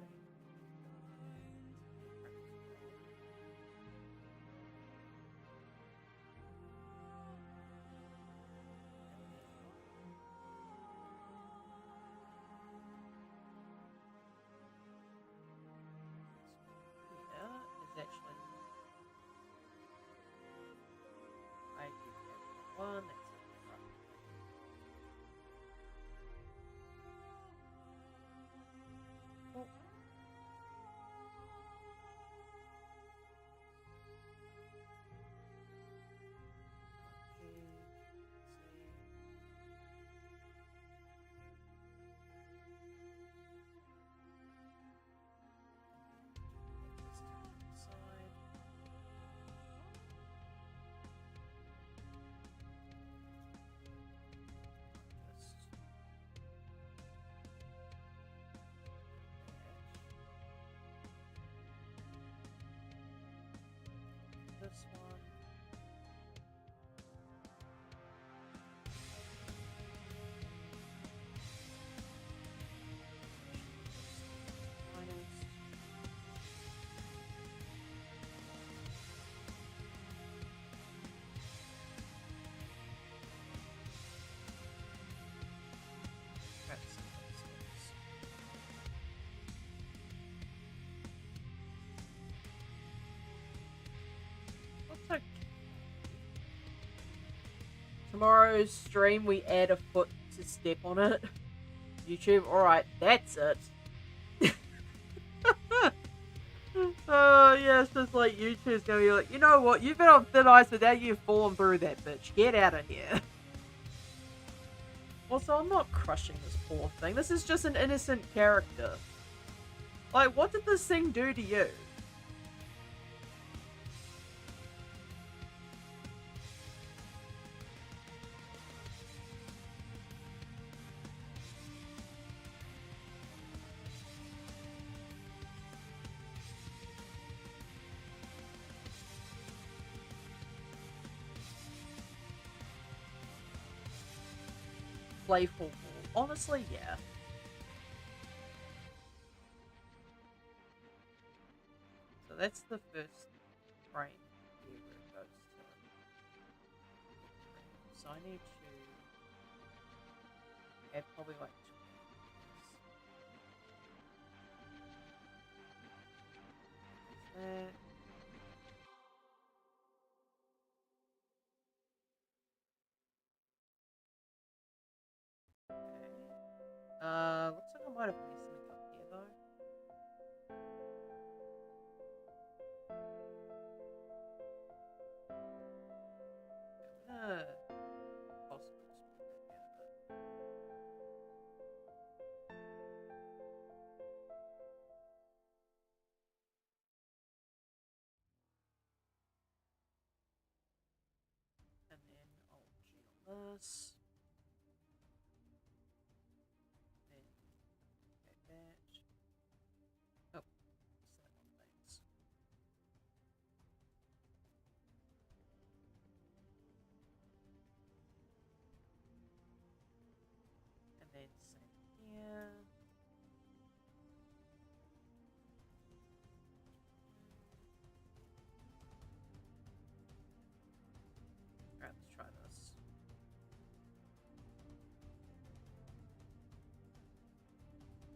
Yeah, it's actually I do have one. That's right. Oh. This one. Finance. Perhaps looks like tomorrow's stream we add a foot to step on it. YouTube, alright, that's it. Oh, yeah, it's just like YouTube's gonna be like, you know what, you've been on thin ice without you falling through that bitch. Get out of here. Also, I'm not crushing this poor thing. This is just an innocent character. Like, what did this thing do to you? Playful. Honestly, yeah. So that's the first frame here where it goes to. So I need to add probably like 20 of these. That. Looks like I might have messed something up here though. Possibly just put that down a bit. And then I'll G on this. Then add that. Oh, it's that one things. And then same here. Alright, let's try this.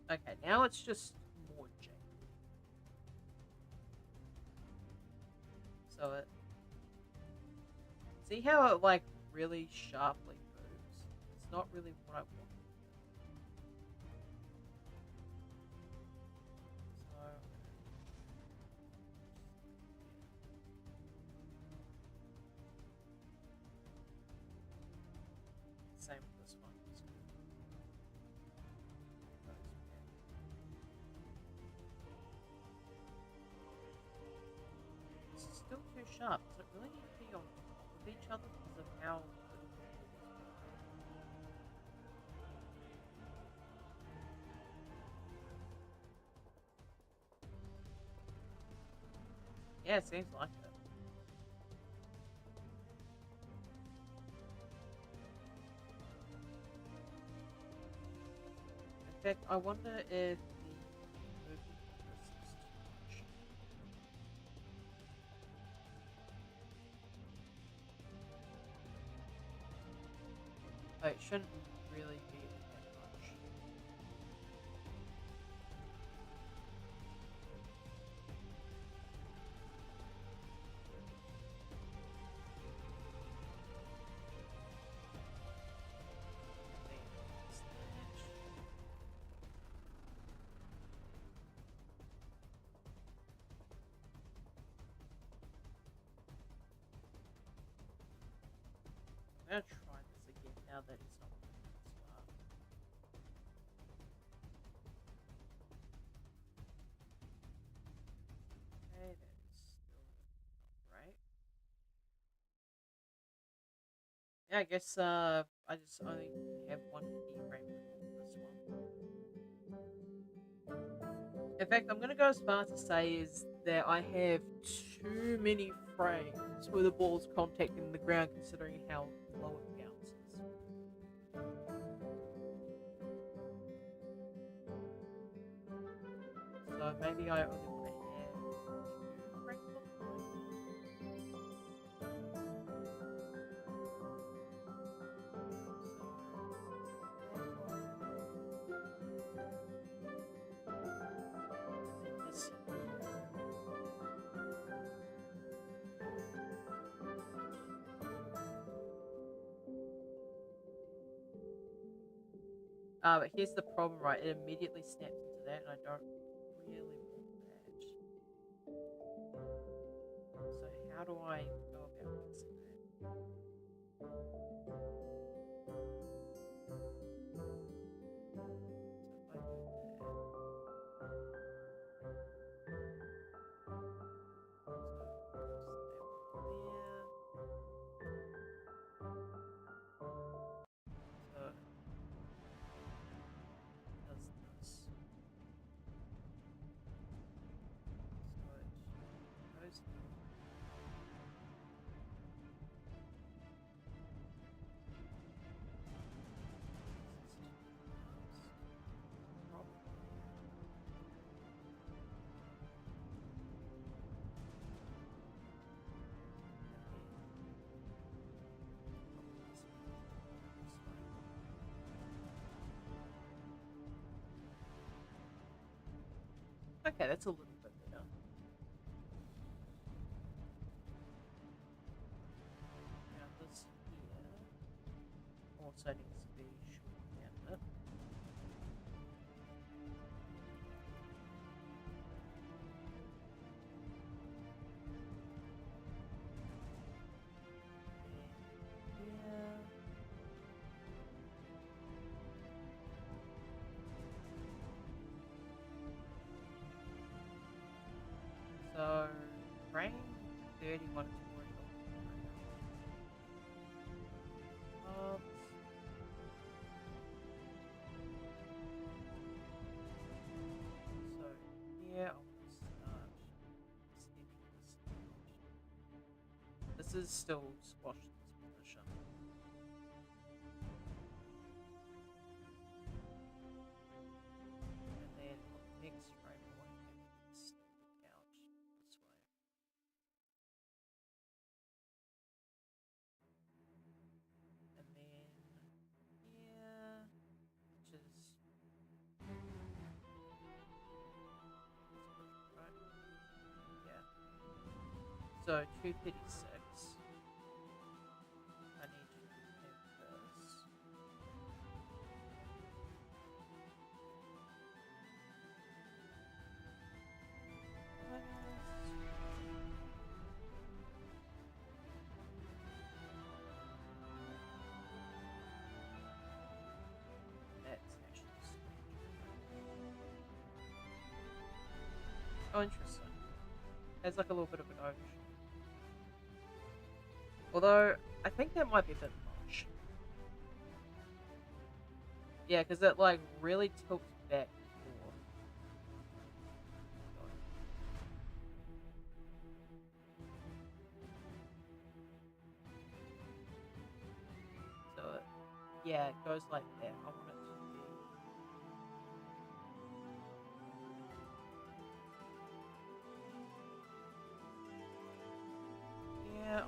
Okay, now it's just more janky. So it... See how it, like, really sharply moves? It's not really what I want. So... Same with this one. This is still too sharp. Does it really need to be on top of each other because of how little it is? Yeah, it seems like it. In fact, I wonder if So it shouldn't really be that much. I'm gonna try this again now that it's not working as well. Okay, that is still not right. Yeah, I guess I just only have one keyframe for this one. In fact, I'm gonna go as far to say is that I have too many frames where the ball's contacting the ground considering how low it bounces. So maybe I only want to have 2 frames on the this but here's the problem, right? It immediately snaps into that, and I don't really want that. So how do I go about fixing that? So if I do that, so it does this. So it goes here. Okay, that's a little bit better. Now this here also needs to be shortened down a bit. So, frame 31 is working on. So, here I want to start stepping this. This is still squashed in this position. And then on the next frame, I want to have it extended out this way. And then here, which is right, yeah. So 256. I need to have this. That's actually oh, interesting. There's like a little bit of an overshoot. Although, I think that might be a bit much. Yeah, because it like really tilts back more. So, yeah, it goes like that. I want it to be. Yeah.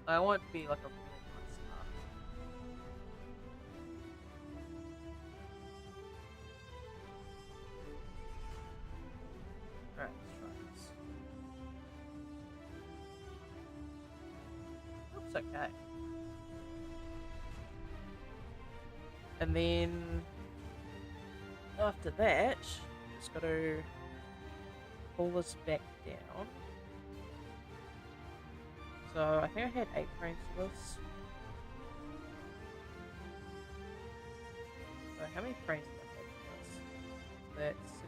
I want it to be like a real nice art. Alright, let's try this. Looks okay. And then after that, just got to pull this back down. So I think I had 8 frames for this. So how many frames did I have for this? That's 68.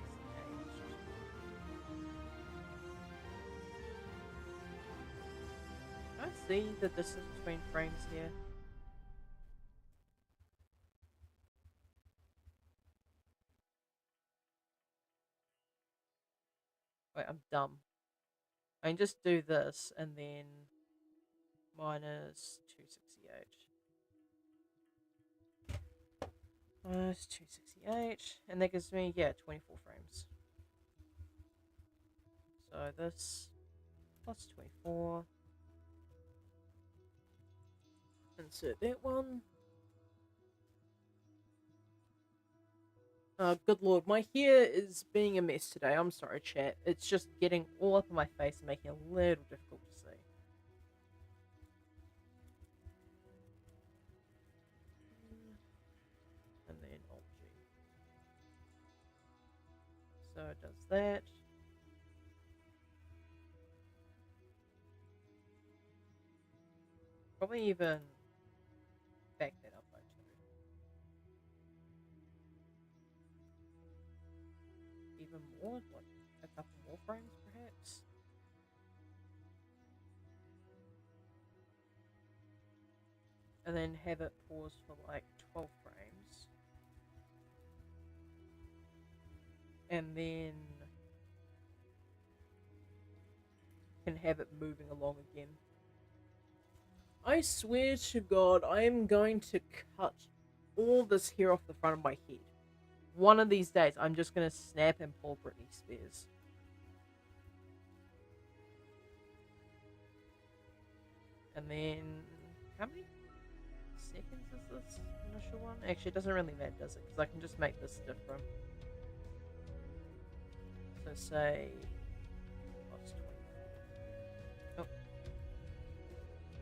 Can I see the distance between frames here? Wait, I'm dumb. I can just do this and then minus 268. Minus 268. And that gives me, yeah, 24 frames. So this plus 24. Insert that one. Good lord, my hair is being a mess today. I'm sorry, chat. It's just getting all up in my face and making it a little difficult to see. And then Alt G. So it does that. Probably even back that up by 2. Even more, like a couple more frames perhaps. And then have it pause for like 12 frames. And then can have it moving along again. I swear to God, I am going to cut all this hair off the front of my head. One of these days, I'm just going to snap and pull Britney Spears. And then, how many seconds is this initial one? Actually, it doesn't really matter, does it? Because I can just make this different. So say, plus 24. Oh.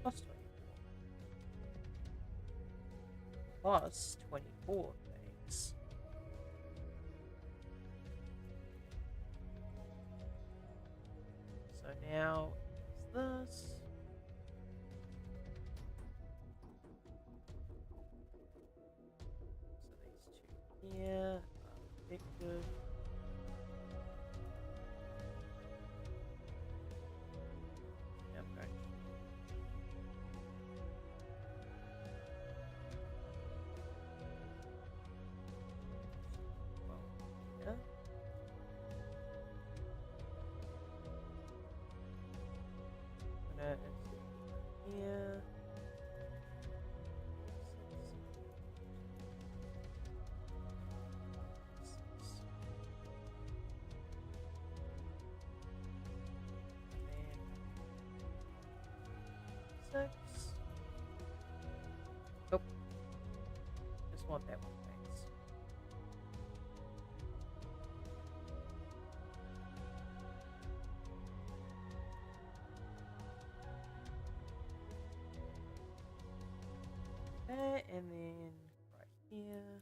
Plus 24. Plus 24 things. So now is this. So these two here are effective. Okay. Well, yeah. Gonna insert here. Six. Oh, just want that one, thanks. That, and then right here,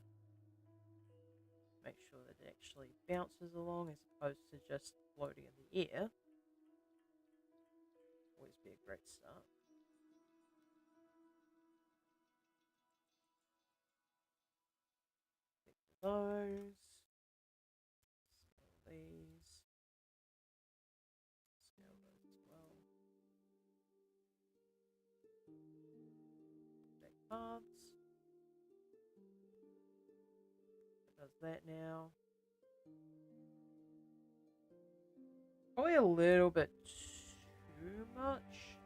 make sure that it actually bounces along as opposed to just floating in the air. Always be a great start. Those. Scale these. Scale those as well. Update paths. It does that now. Probably a little bit too much.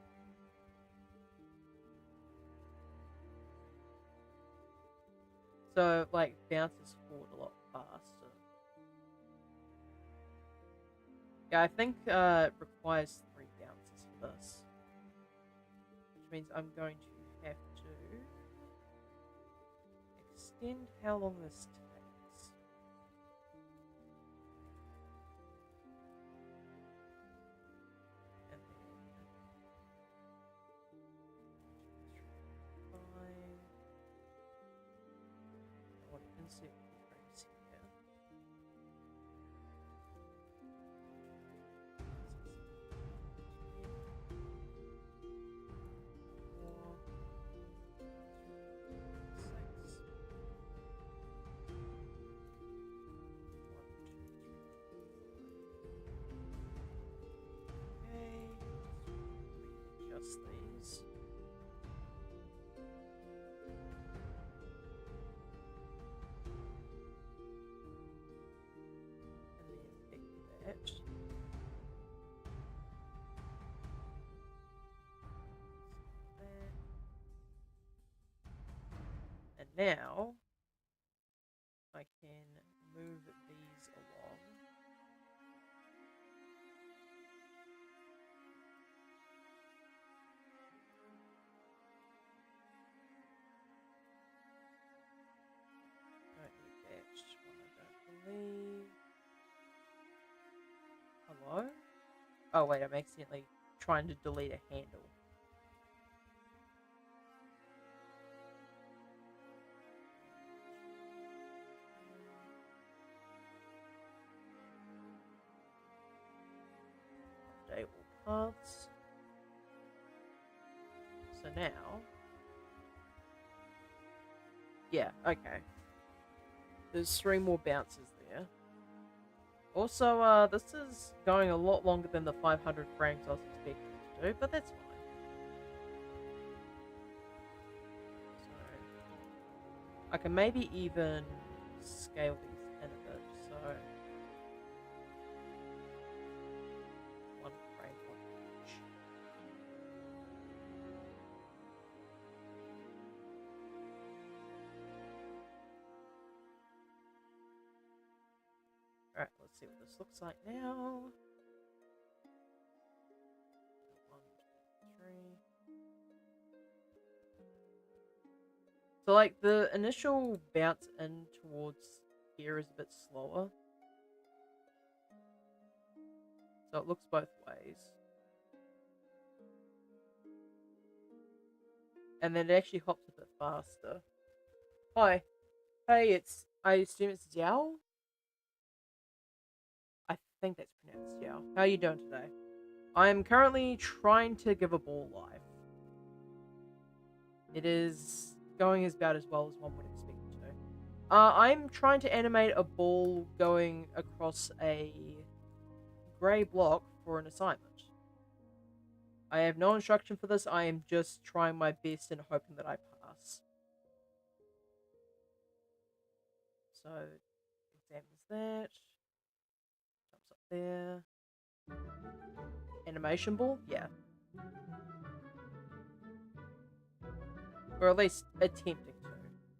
So, like, bounces forward a lot faster. Yeah, I think it requires 3 bounces for this. which means I'm going to have to extend how long this takes. And then 5. I want to insert keyframes here. Adjust these. And then pick that. And now I can move these along. Don't need that one, I don't believe. Hello? Oh wait, I'm accidentally trying to delete a handle. Update all paths. So now, yeah, okay. There's 3 more bounces there. Also, this is going a lot longer than the 500 frames I was expecting to do, but that's fine. So, I can maybe even scale these in a bit, so 1 frame on each. Alright, let's see what this looks like now. 1, 2, 3. So, like, the initial bounce in towards here is a bit slower. So it looks both ways. And then it actually hops a bit faster. Hi. Hey, I assume it's Xiao? I think that's pronounced Xiao. How are you doing today? I'm currently trying to give a ball life. It is going about as well as one would expect it to. I'm trying to animate a ball going across a grey block for an assignment. I have no instruction for this. I am just trying my best and hoping that I pass. So, examines that. Jumps up there. Animation ball? Yeah. Or at least attempting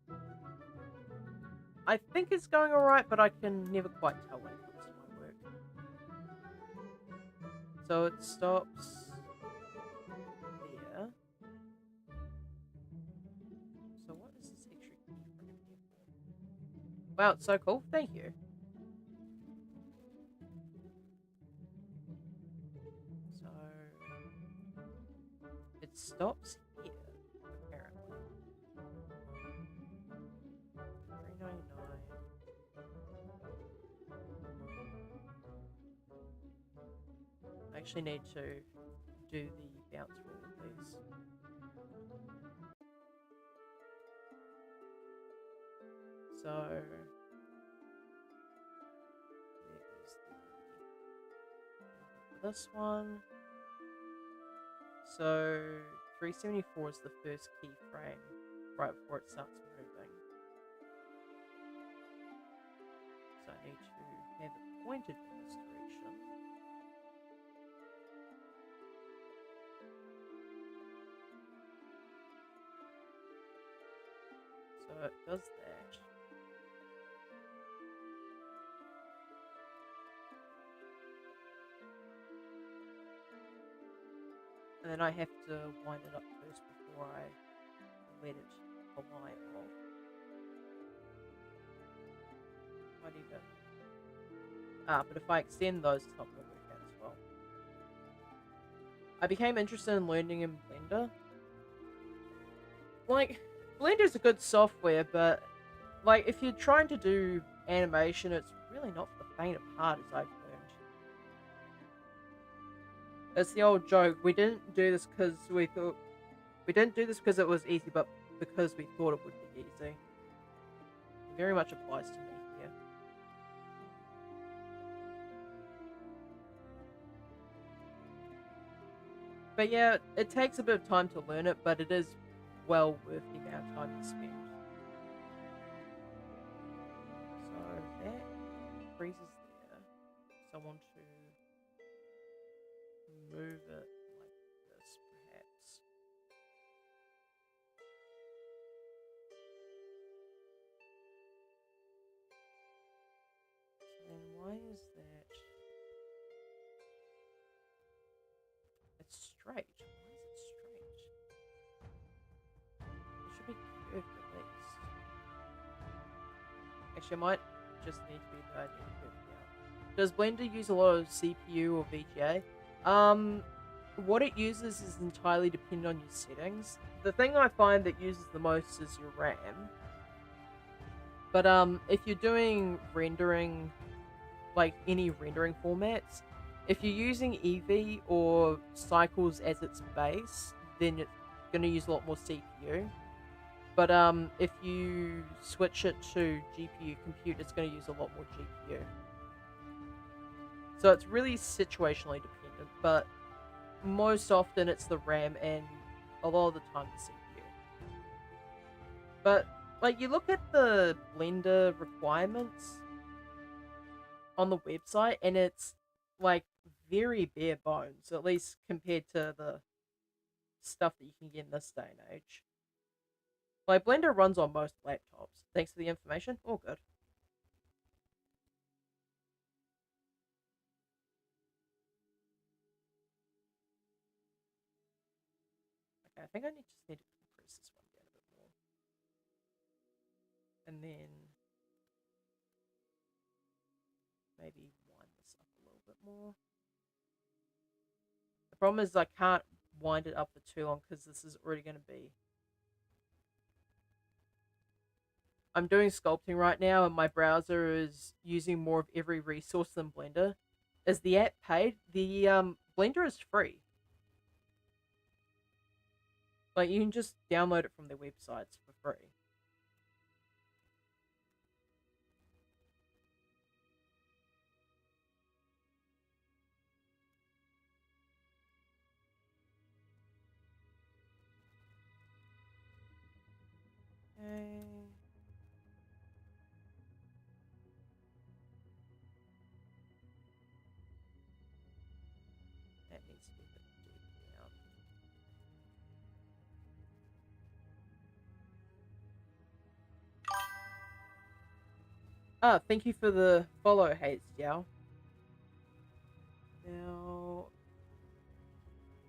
to. I think it's going alright, but I can never quite tell when it comes to my work. So it stops there. So what is this extra keyframe here for? Wow, it's so cool. Thank you. So it stops here, apparently. 399. I actually need to do the bounce rule, please. So this one. So 374 is the first keyframe right before it starts moving. So I need to have it pointed in this direction. So it does that. And then I have to wind it up first before I let it fly off. Might even... but if I extend those, it's not going to work out as well. I became interested in learning in Blender. Like, Blender's a good software, but like if you're trying to do animation, it's really not for the faint of heart, as I've learned. It's the old joke. We didn't do this because we thought it was easy, but because we thought it would be easy. It very much applies to me here. But yeah, it takes a bit of time to learn it, but it is well worth the amount of time you spend. So that freezes there. So I want to move it like this, perhaps. And why is that? It's straight. Why is it straight? It should be curved at least. Actually, I might just need to be the idea of curved out. Does Blender use a lot of CPU or VGA? What it uses is entirely dependent on your settings. The thing I find that uses the most is your RAM. But if you're doing rendering, like any rendering formats, if you're using Eevee or Cycles as its base, then it's going to use a lot more CPU. But if you switch it to GPU compute, it's going to use a lot more GPU. So it's really situationally dependent, but most often it's the RAM and a lot of the time the CPU. But like you look at the Blender requirements on the website and it's like very bare bones, at least compared to the stuff that you can get in this day and age. Like Blender runs on most laptops. Thanks for the information. All good. Okay, I think I just need to compress this one down a bit more. And then maybe wind this up a little bit more. The problem is I can't wind it up for too long because this is already going to be... I'm doing sculpting right now and my browser is using more of every resource than Blender. Is the app paid? The Blender is free. Like you can just download it from their websites for free. Okay. That needs to be a bit deeper down. Ah, thank you for the follow, Haze Yao. Now,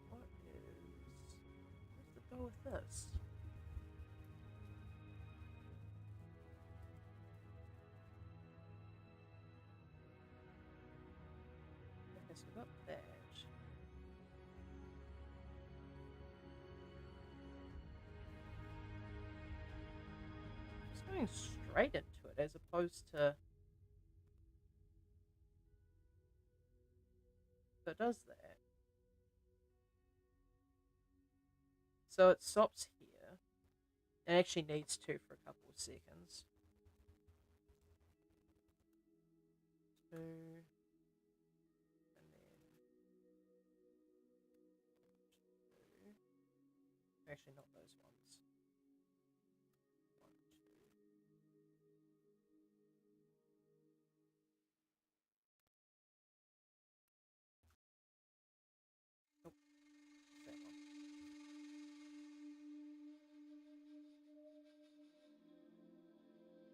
where's the go with this? Okay, so we got that. Just going straight into it as opposed to... So it does that. So it stops here. It actually needs to for a couple of seconds. 2. And then... Actually, not those ones. 1, 2. Nope, that one.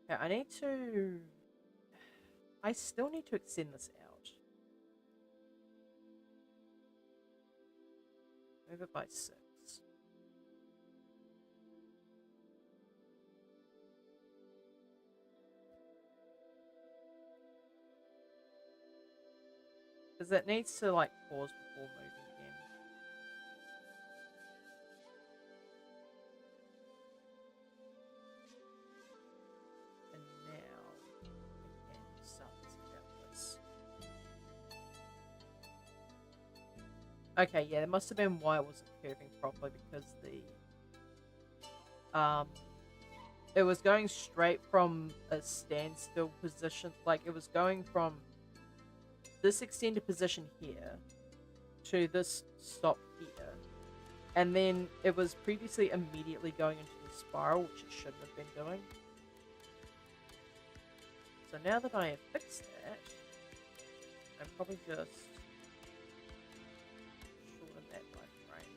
Yeah, I need to... I still need to extend this out. Move it by 6. Because it needs to like pause before moving again. And now we can start thinking about this. Okay, yeah, it must have been why it wasn't curving properly, because it was going straight from a standstill position, like it was going from this extended position here to this stop here, and then it was previously immediately going into the spiral, which it shouldn't have been doing. So now that I have fixed that, I'm probably just shorten that iframe.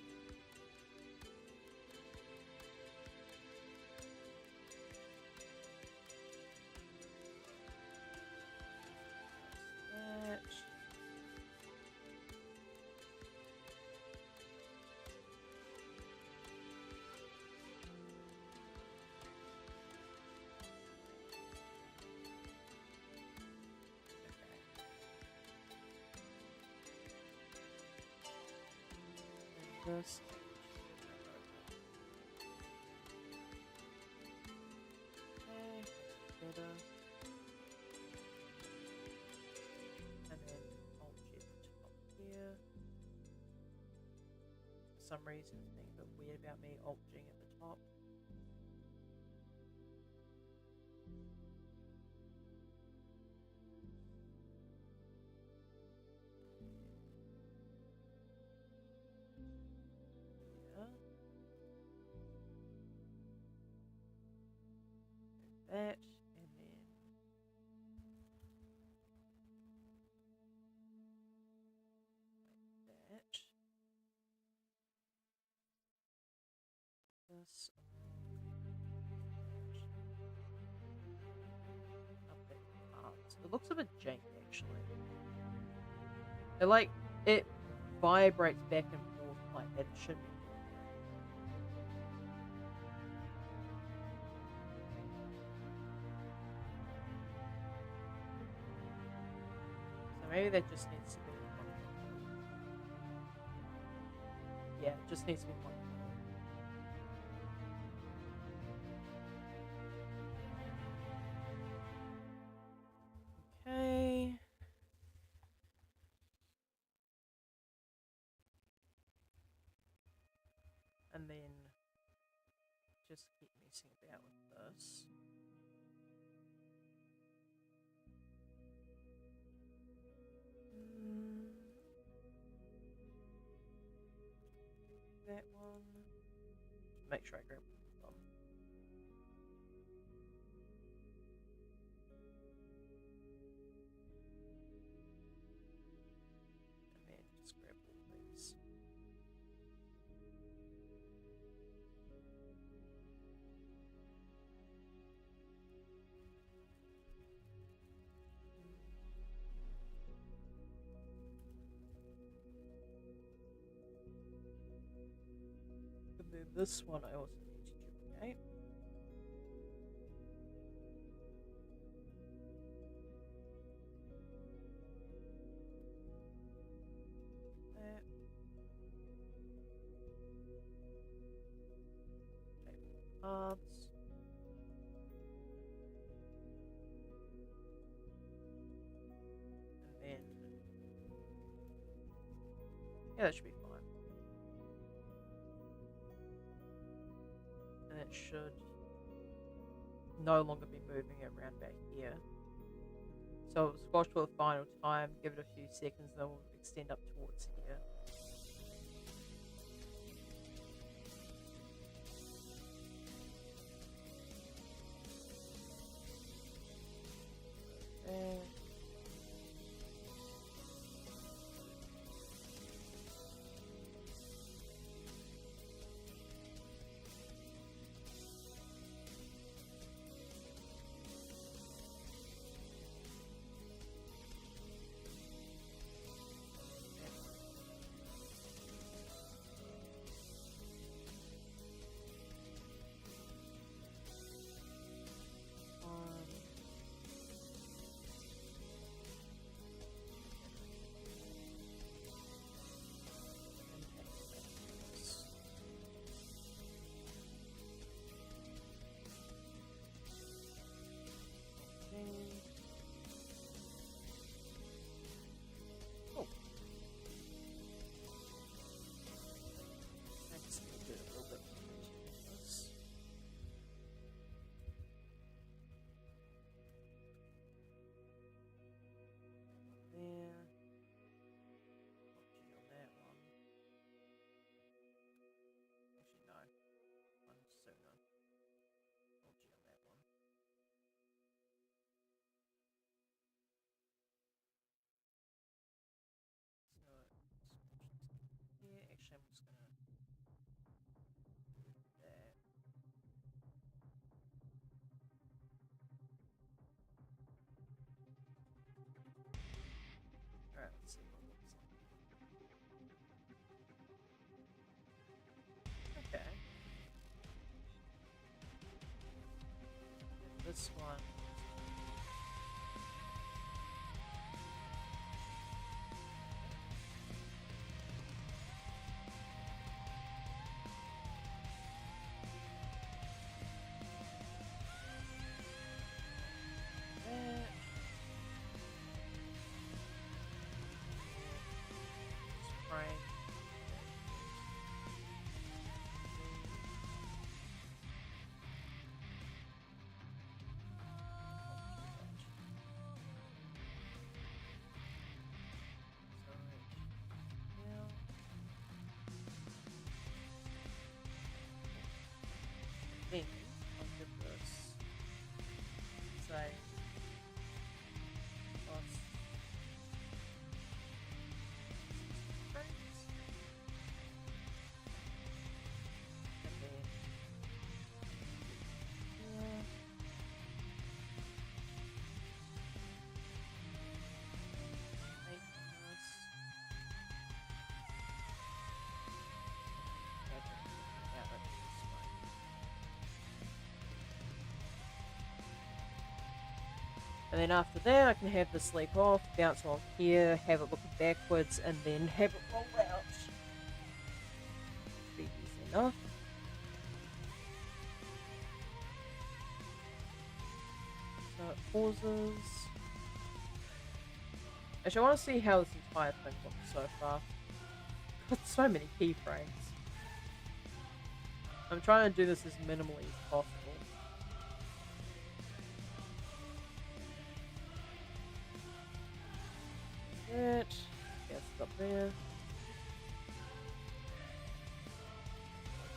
That. This. Okay, better. And then Alt J top here. For some reason, it's being a bit weird about me Alt G at the top. That, and then like that. This up that part. It looks a bit janky actually. It vibrates back and forth like that. It should be. Maybe that just needs to be one. Yeah, it just needs to be one. Okay. And then just keep messing about with this. That one. Make sure I grab them. And then just grab all these. And then this one I also need to duplicate. That. Table paths. And then yeah, that should be fine. And it should no longer be moving it around back here. So it will squash for the final time, give it a few seconds, then we'll extend up towards here. There. this one. Think I'll give this say plus frames and then yeah. Make this and then after that, I can have the sleep off, bounce on here, have it looking backwards, and then have it roll out. Be easy enough. So it pauses. Actually, I want to see how this entire thing looks so far. Got so many keyframes. I'm trying to do this as minimally as possible. Yes, it's up there.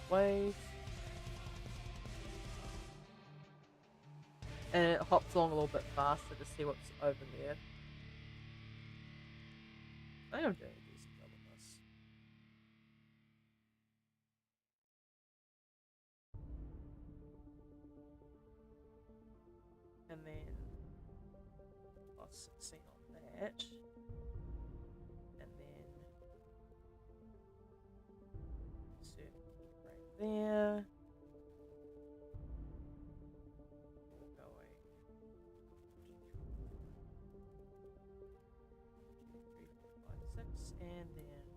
Wave. And it hops along a little bit faster to see what's over there. I think I'm doing a decent job of this. And then plus 16 on that. And then insert right there. We'll go away. 1, 2, 3, 4, 5, 6, and then do that.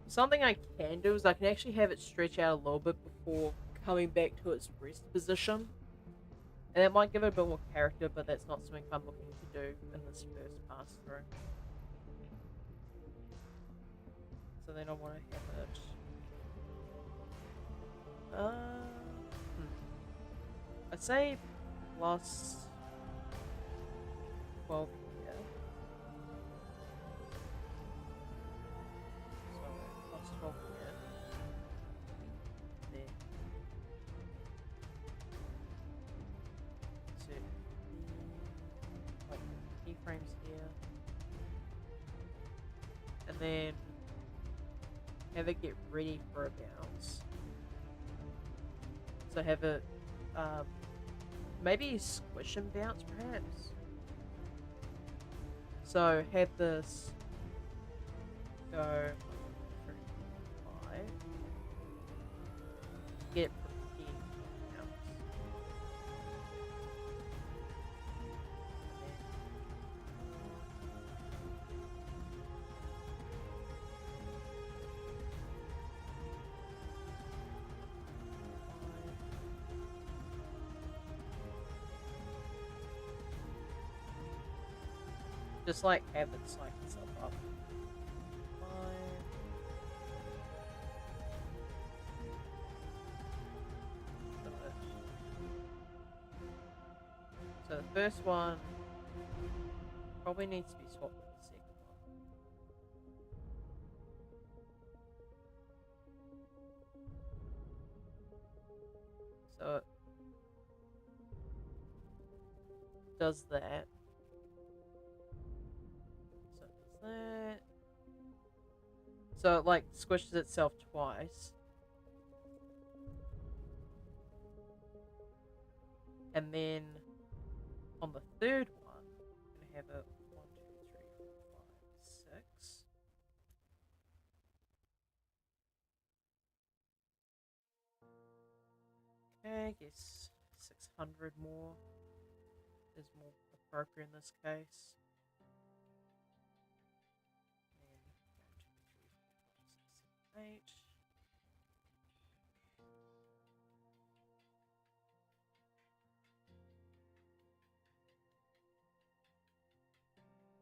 Something I can do is I can actually have it stretch out a little bit before coming back to its rest position. And that might give it a bit more character, but that's not something I'm looking to do in this first pass through. So then I want to have it... I'd say plus 12 here. So plus 12 here. Then insert keyframes here. And then have it get ready for a bounce. So have it maybe squish and bounce perhaps. So have this go 3, 5. Get it prepared for bounce. Just like have it psych itself up. 5. So the first one probably needs to be swapped with the second one. So it does that. So it does that. So it like squishes itself twice. And then on the third one, I'm gonna have it 1, 2, 3, 4, 5, 6. Okay, I guess 600 more is more appropriate in this case. And 1, 2, 3, 4, 5, 6, 7, 8.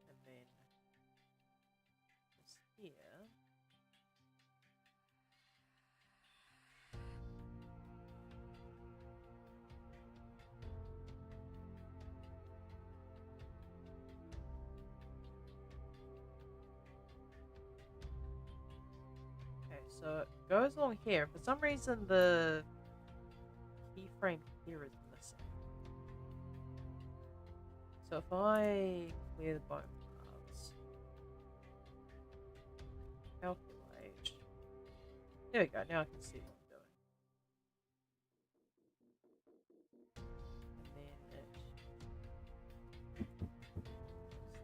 And then this here. Okay, so it goes along here. For some reason, the keyframe here is missing. So if I clear the bone parts, calculate. There we go. Now I can see what I'm doing.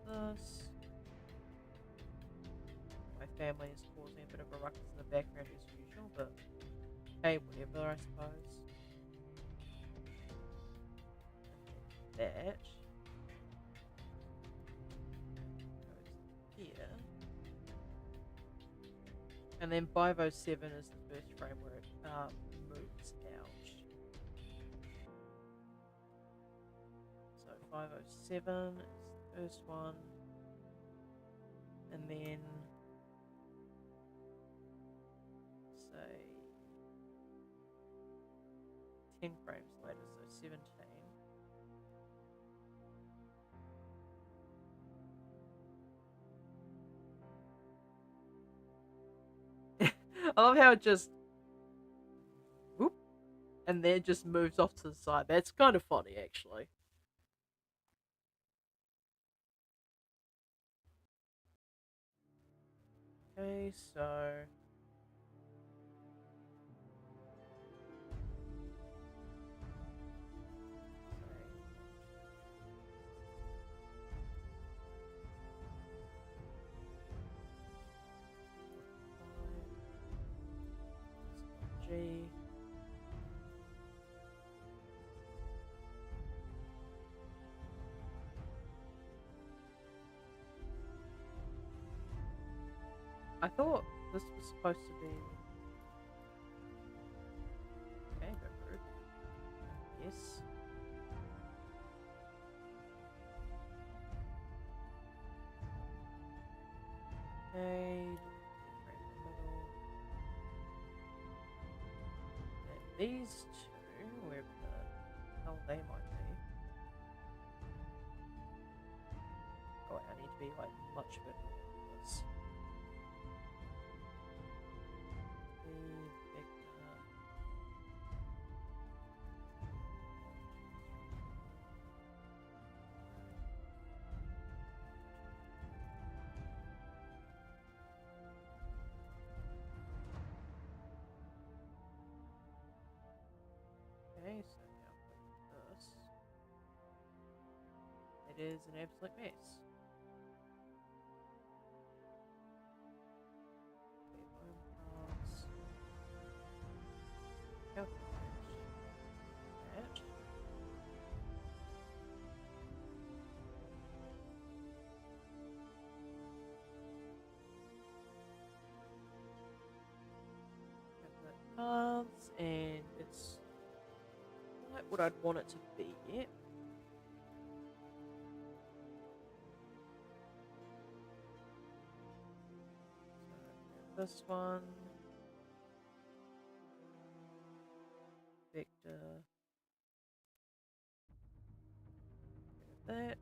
And then this. My family is causing a bit of a ruckus in the background as usual, but hey, whatever, I suppose. And then that goes here. And then 507 is the first frame where it moves out. So 507 is the first one. And then say 10 frames later, so 17. I love how it just whoop, and then it just moves off to the side. That's kind of funny, actually. Okay, so G. I thought this was supposed to be. Okay, go through. Yes. Okay. Right in the middle. And these two, wherever the hell they might be. Oh, I need to be like much better than this. Okay, so now with this, it is an absolute mess. Okay, bone parts. Calculate that. Calculate paths, and it's quite what I'd want it to be yet. So this one, vector, that.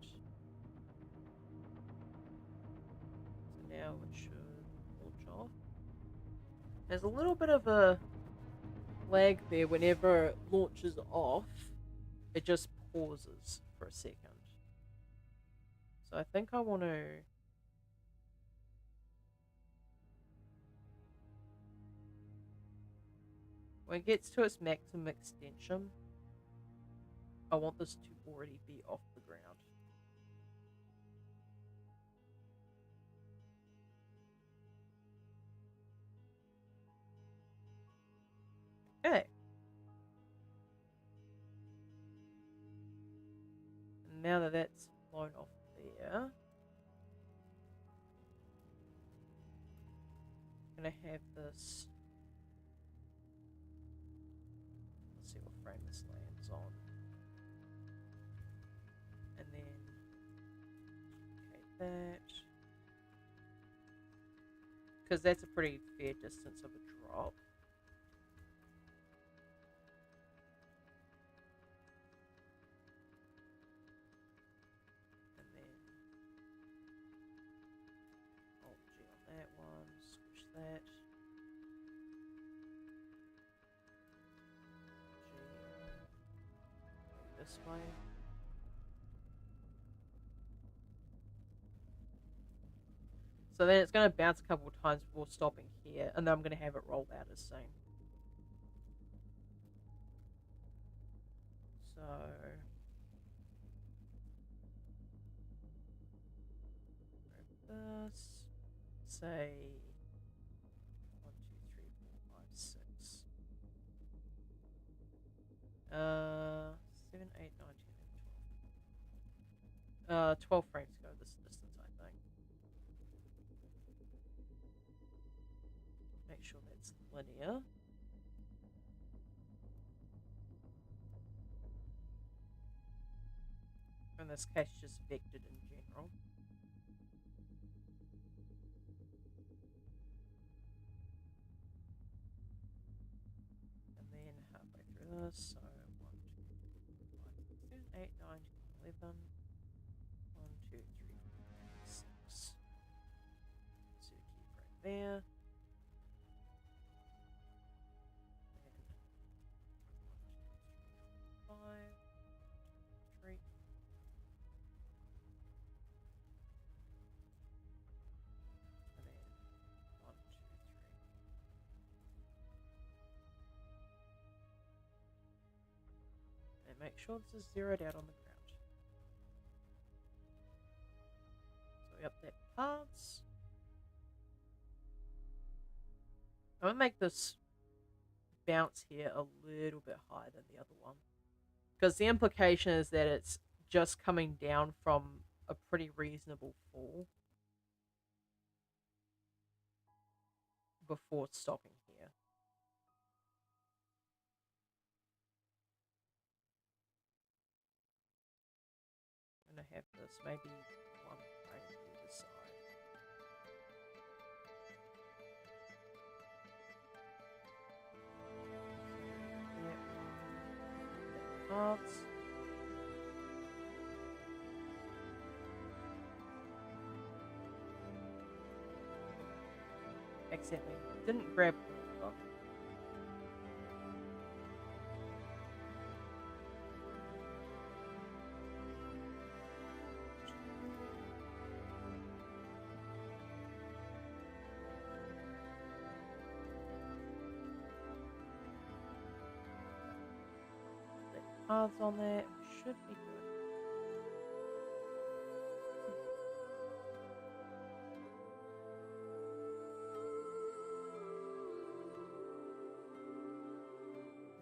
So now it should launch off. There's a little bit of a lag there whenever it launches off. It just pauses for a second. So I think I want to. When it gets to its maximum extension, I want this to already be off the ground. Okay. now that that's blown off there, I'm gonna have this. Let's see what frame this lands on, and then that, because that's a pretty fair distance of a drop. And then Alt G on that one, switch that. G, go this way. So then it's going to bounce a couple of times before stopping here, and then I'm going to have it roll out as same. So grab this, say 1, 2, 3, 4, 5, 6. 7, 8, 9, 10, 11, 12. 12 frames go this distance, I think. Make sure that's linear. In this case, just vectored in general. And then halfway through this, so 1, 2, 3, 4, 5, 6, 7, 8, 9, 10, 11. 1, 2, 3, 4, 5, 6. So keep right there. And 1, 2, 3, 4, 5, 3. And then 1, 2, 3. And make sure this is zeroed out on the ground. So we update paths. I'm going to make this bounce here a little bit higher than the other one, because the implication is that it's just coming down from a pretty reasonable fall before stopping here. I'm going to have this maybe one frame either side. Paths. Accidentally didn't grab all of them. Paths on there, should be good.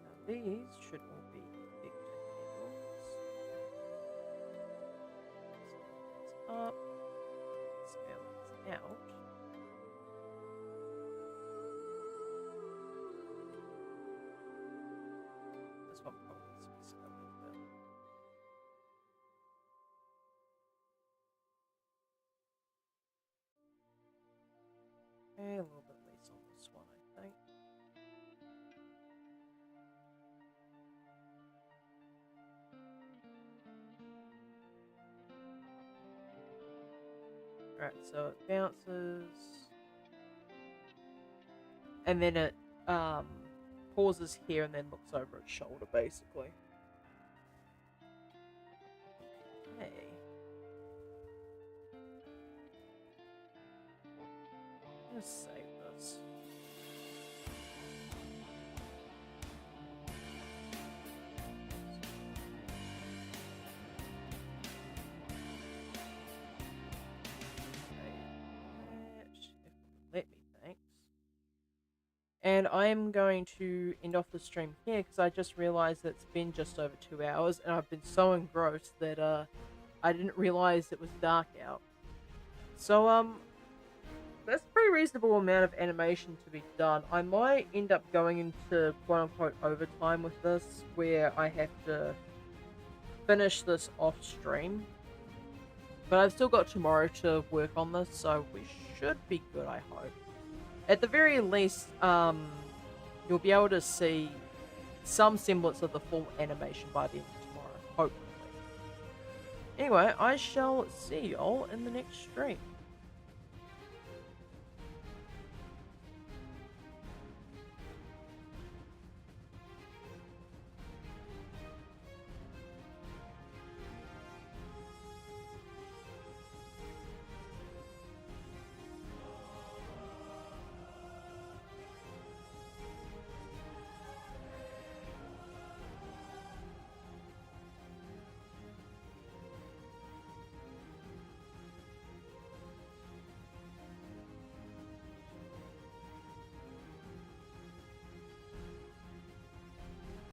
Now these should all be vector handles. Scale these up, scale these out. This one probably needs to be scaled a bit. Okay, a little bit less on this one, I think. Alright, so it bounces, and then it pauses here and then looks over its shoulder, basically. Okay. Let's save this. Let me, thanks. And I'm going to end off the stream here because I just realized that it's been just over 2 hours and I've been so engrossed that I didn't realize it was dark out. So, that's a pretty reasonable amount of animation to be done. I might end up going into quote-unquote overtime with this, where I have to finish this off-stream. But I've still got tomorrow to work on this, so we should be good, I hope. At the very least, you'll be able to see some semblance of the full animation by the end of tomorrow, hopefully. Anyway, I shall see y'all in the next stream.